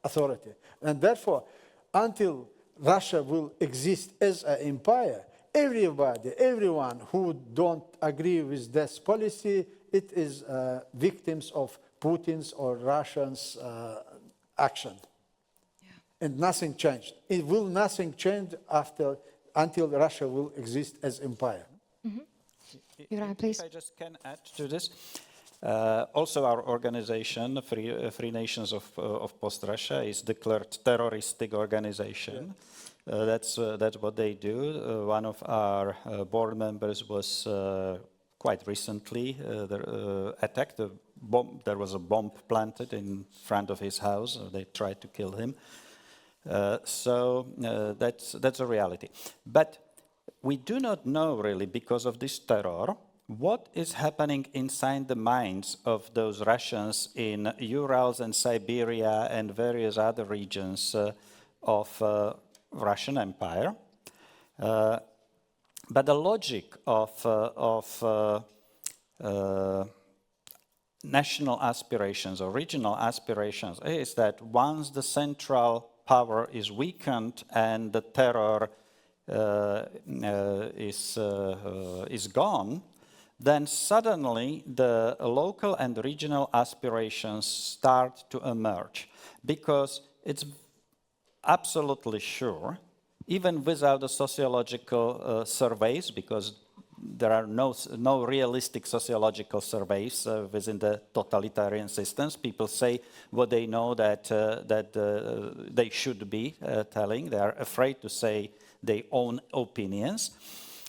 authority. And therefore, until Russia will exist as an empire, everybody, everyone who don't agree with this policy, it is victims of Putin's or Russians' action. And nothing changed. It will nothing change until Russia will exist as empire. Juraj, please. If I just can add to this. Also, our organization, Free Nations of Post-Russia, is declared terroristic organization. Yeah. That's what they do. One of our board members was quite recently attacked. There was a bomb planted in front of his house. They tried to kill him. So that's a reality. But we do not know really, because of this terror, what is happening inside the minds of those Russians in Urals and Siberia and various other regions of Russian Empire. But the logic of national aspirations or regional aspirations is that once the central power is weakened and the terror is gone, then suddenly the local and regional aspirations start to emerge, because it's absolutely sure, even without the sociological surveys, because there are no realistic sociological surveys within the totalitarian systems. People say what they know that they should be telling. They are afraid to say their own opinions.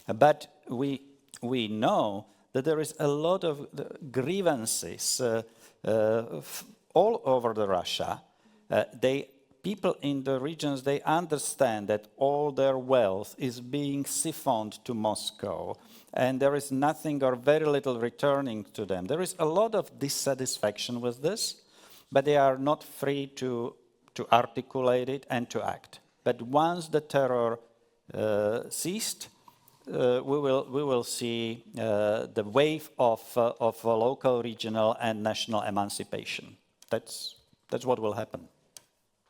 But we know that there is a lot of grievances all over the Russia. People in the regions, they understand that all their wealth is being siphoned to Moscow, and there is nothing or very little returning to them. There is a lot of dissatisfaction with this, but they are not free to articulate it and to act. But once the terror ceased, we will see the wave of local, regional, and national emancipation. That's what will happen.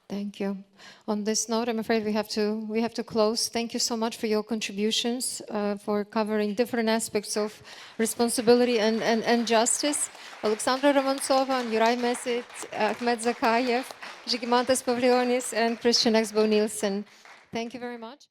Thank you. On this note, I'm afraid we have to close. Thank you so much for your contributions, for covering different aspects of responsibility and justice. Oleksandra Romantsova, Juraj Mesic, Akhmed Zakayev, Žygimantas Pavilionis, and Axboe Nielsen. Thank you very much.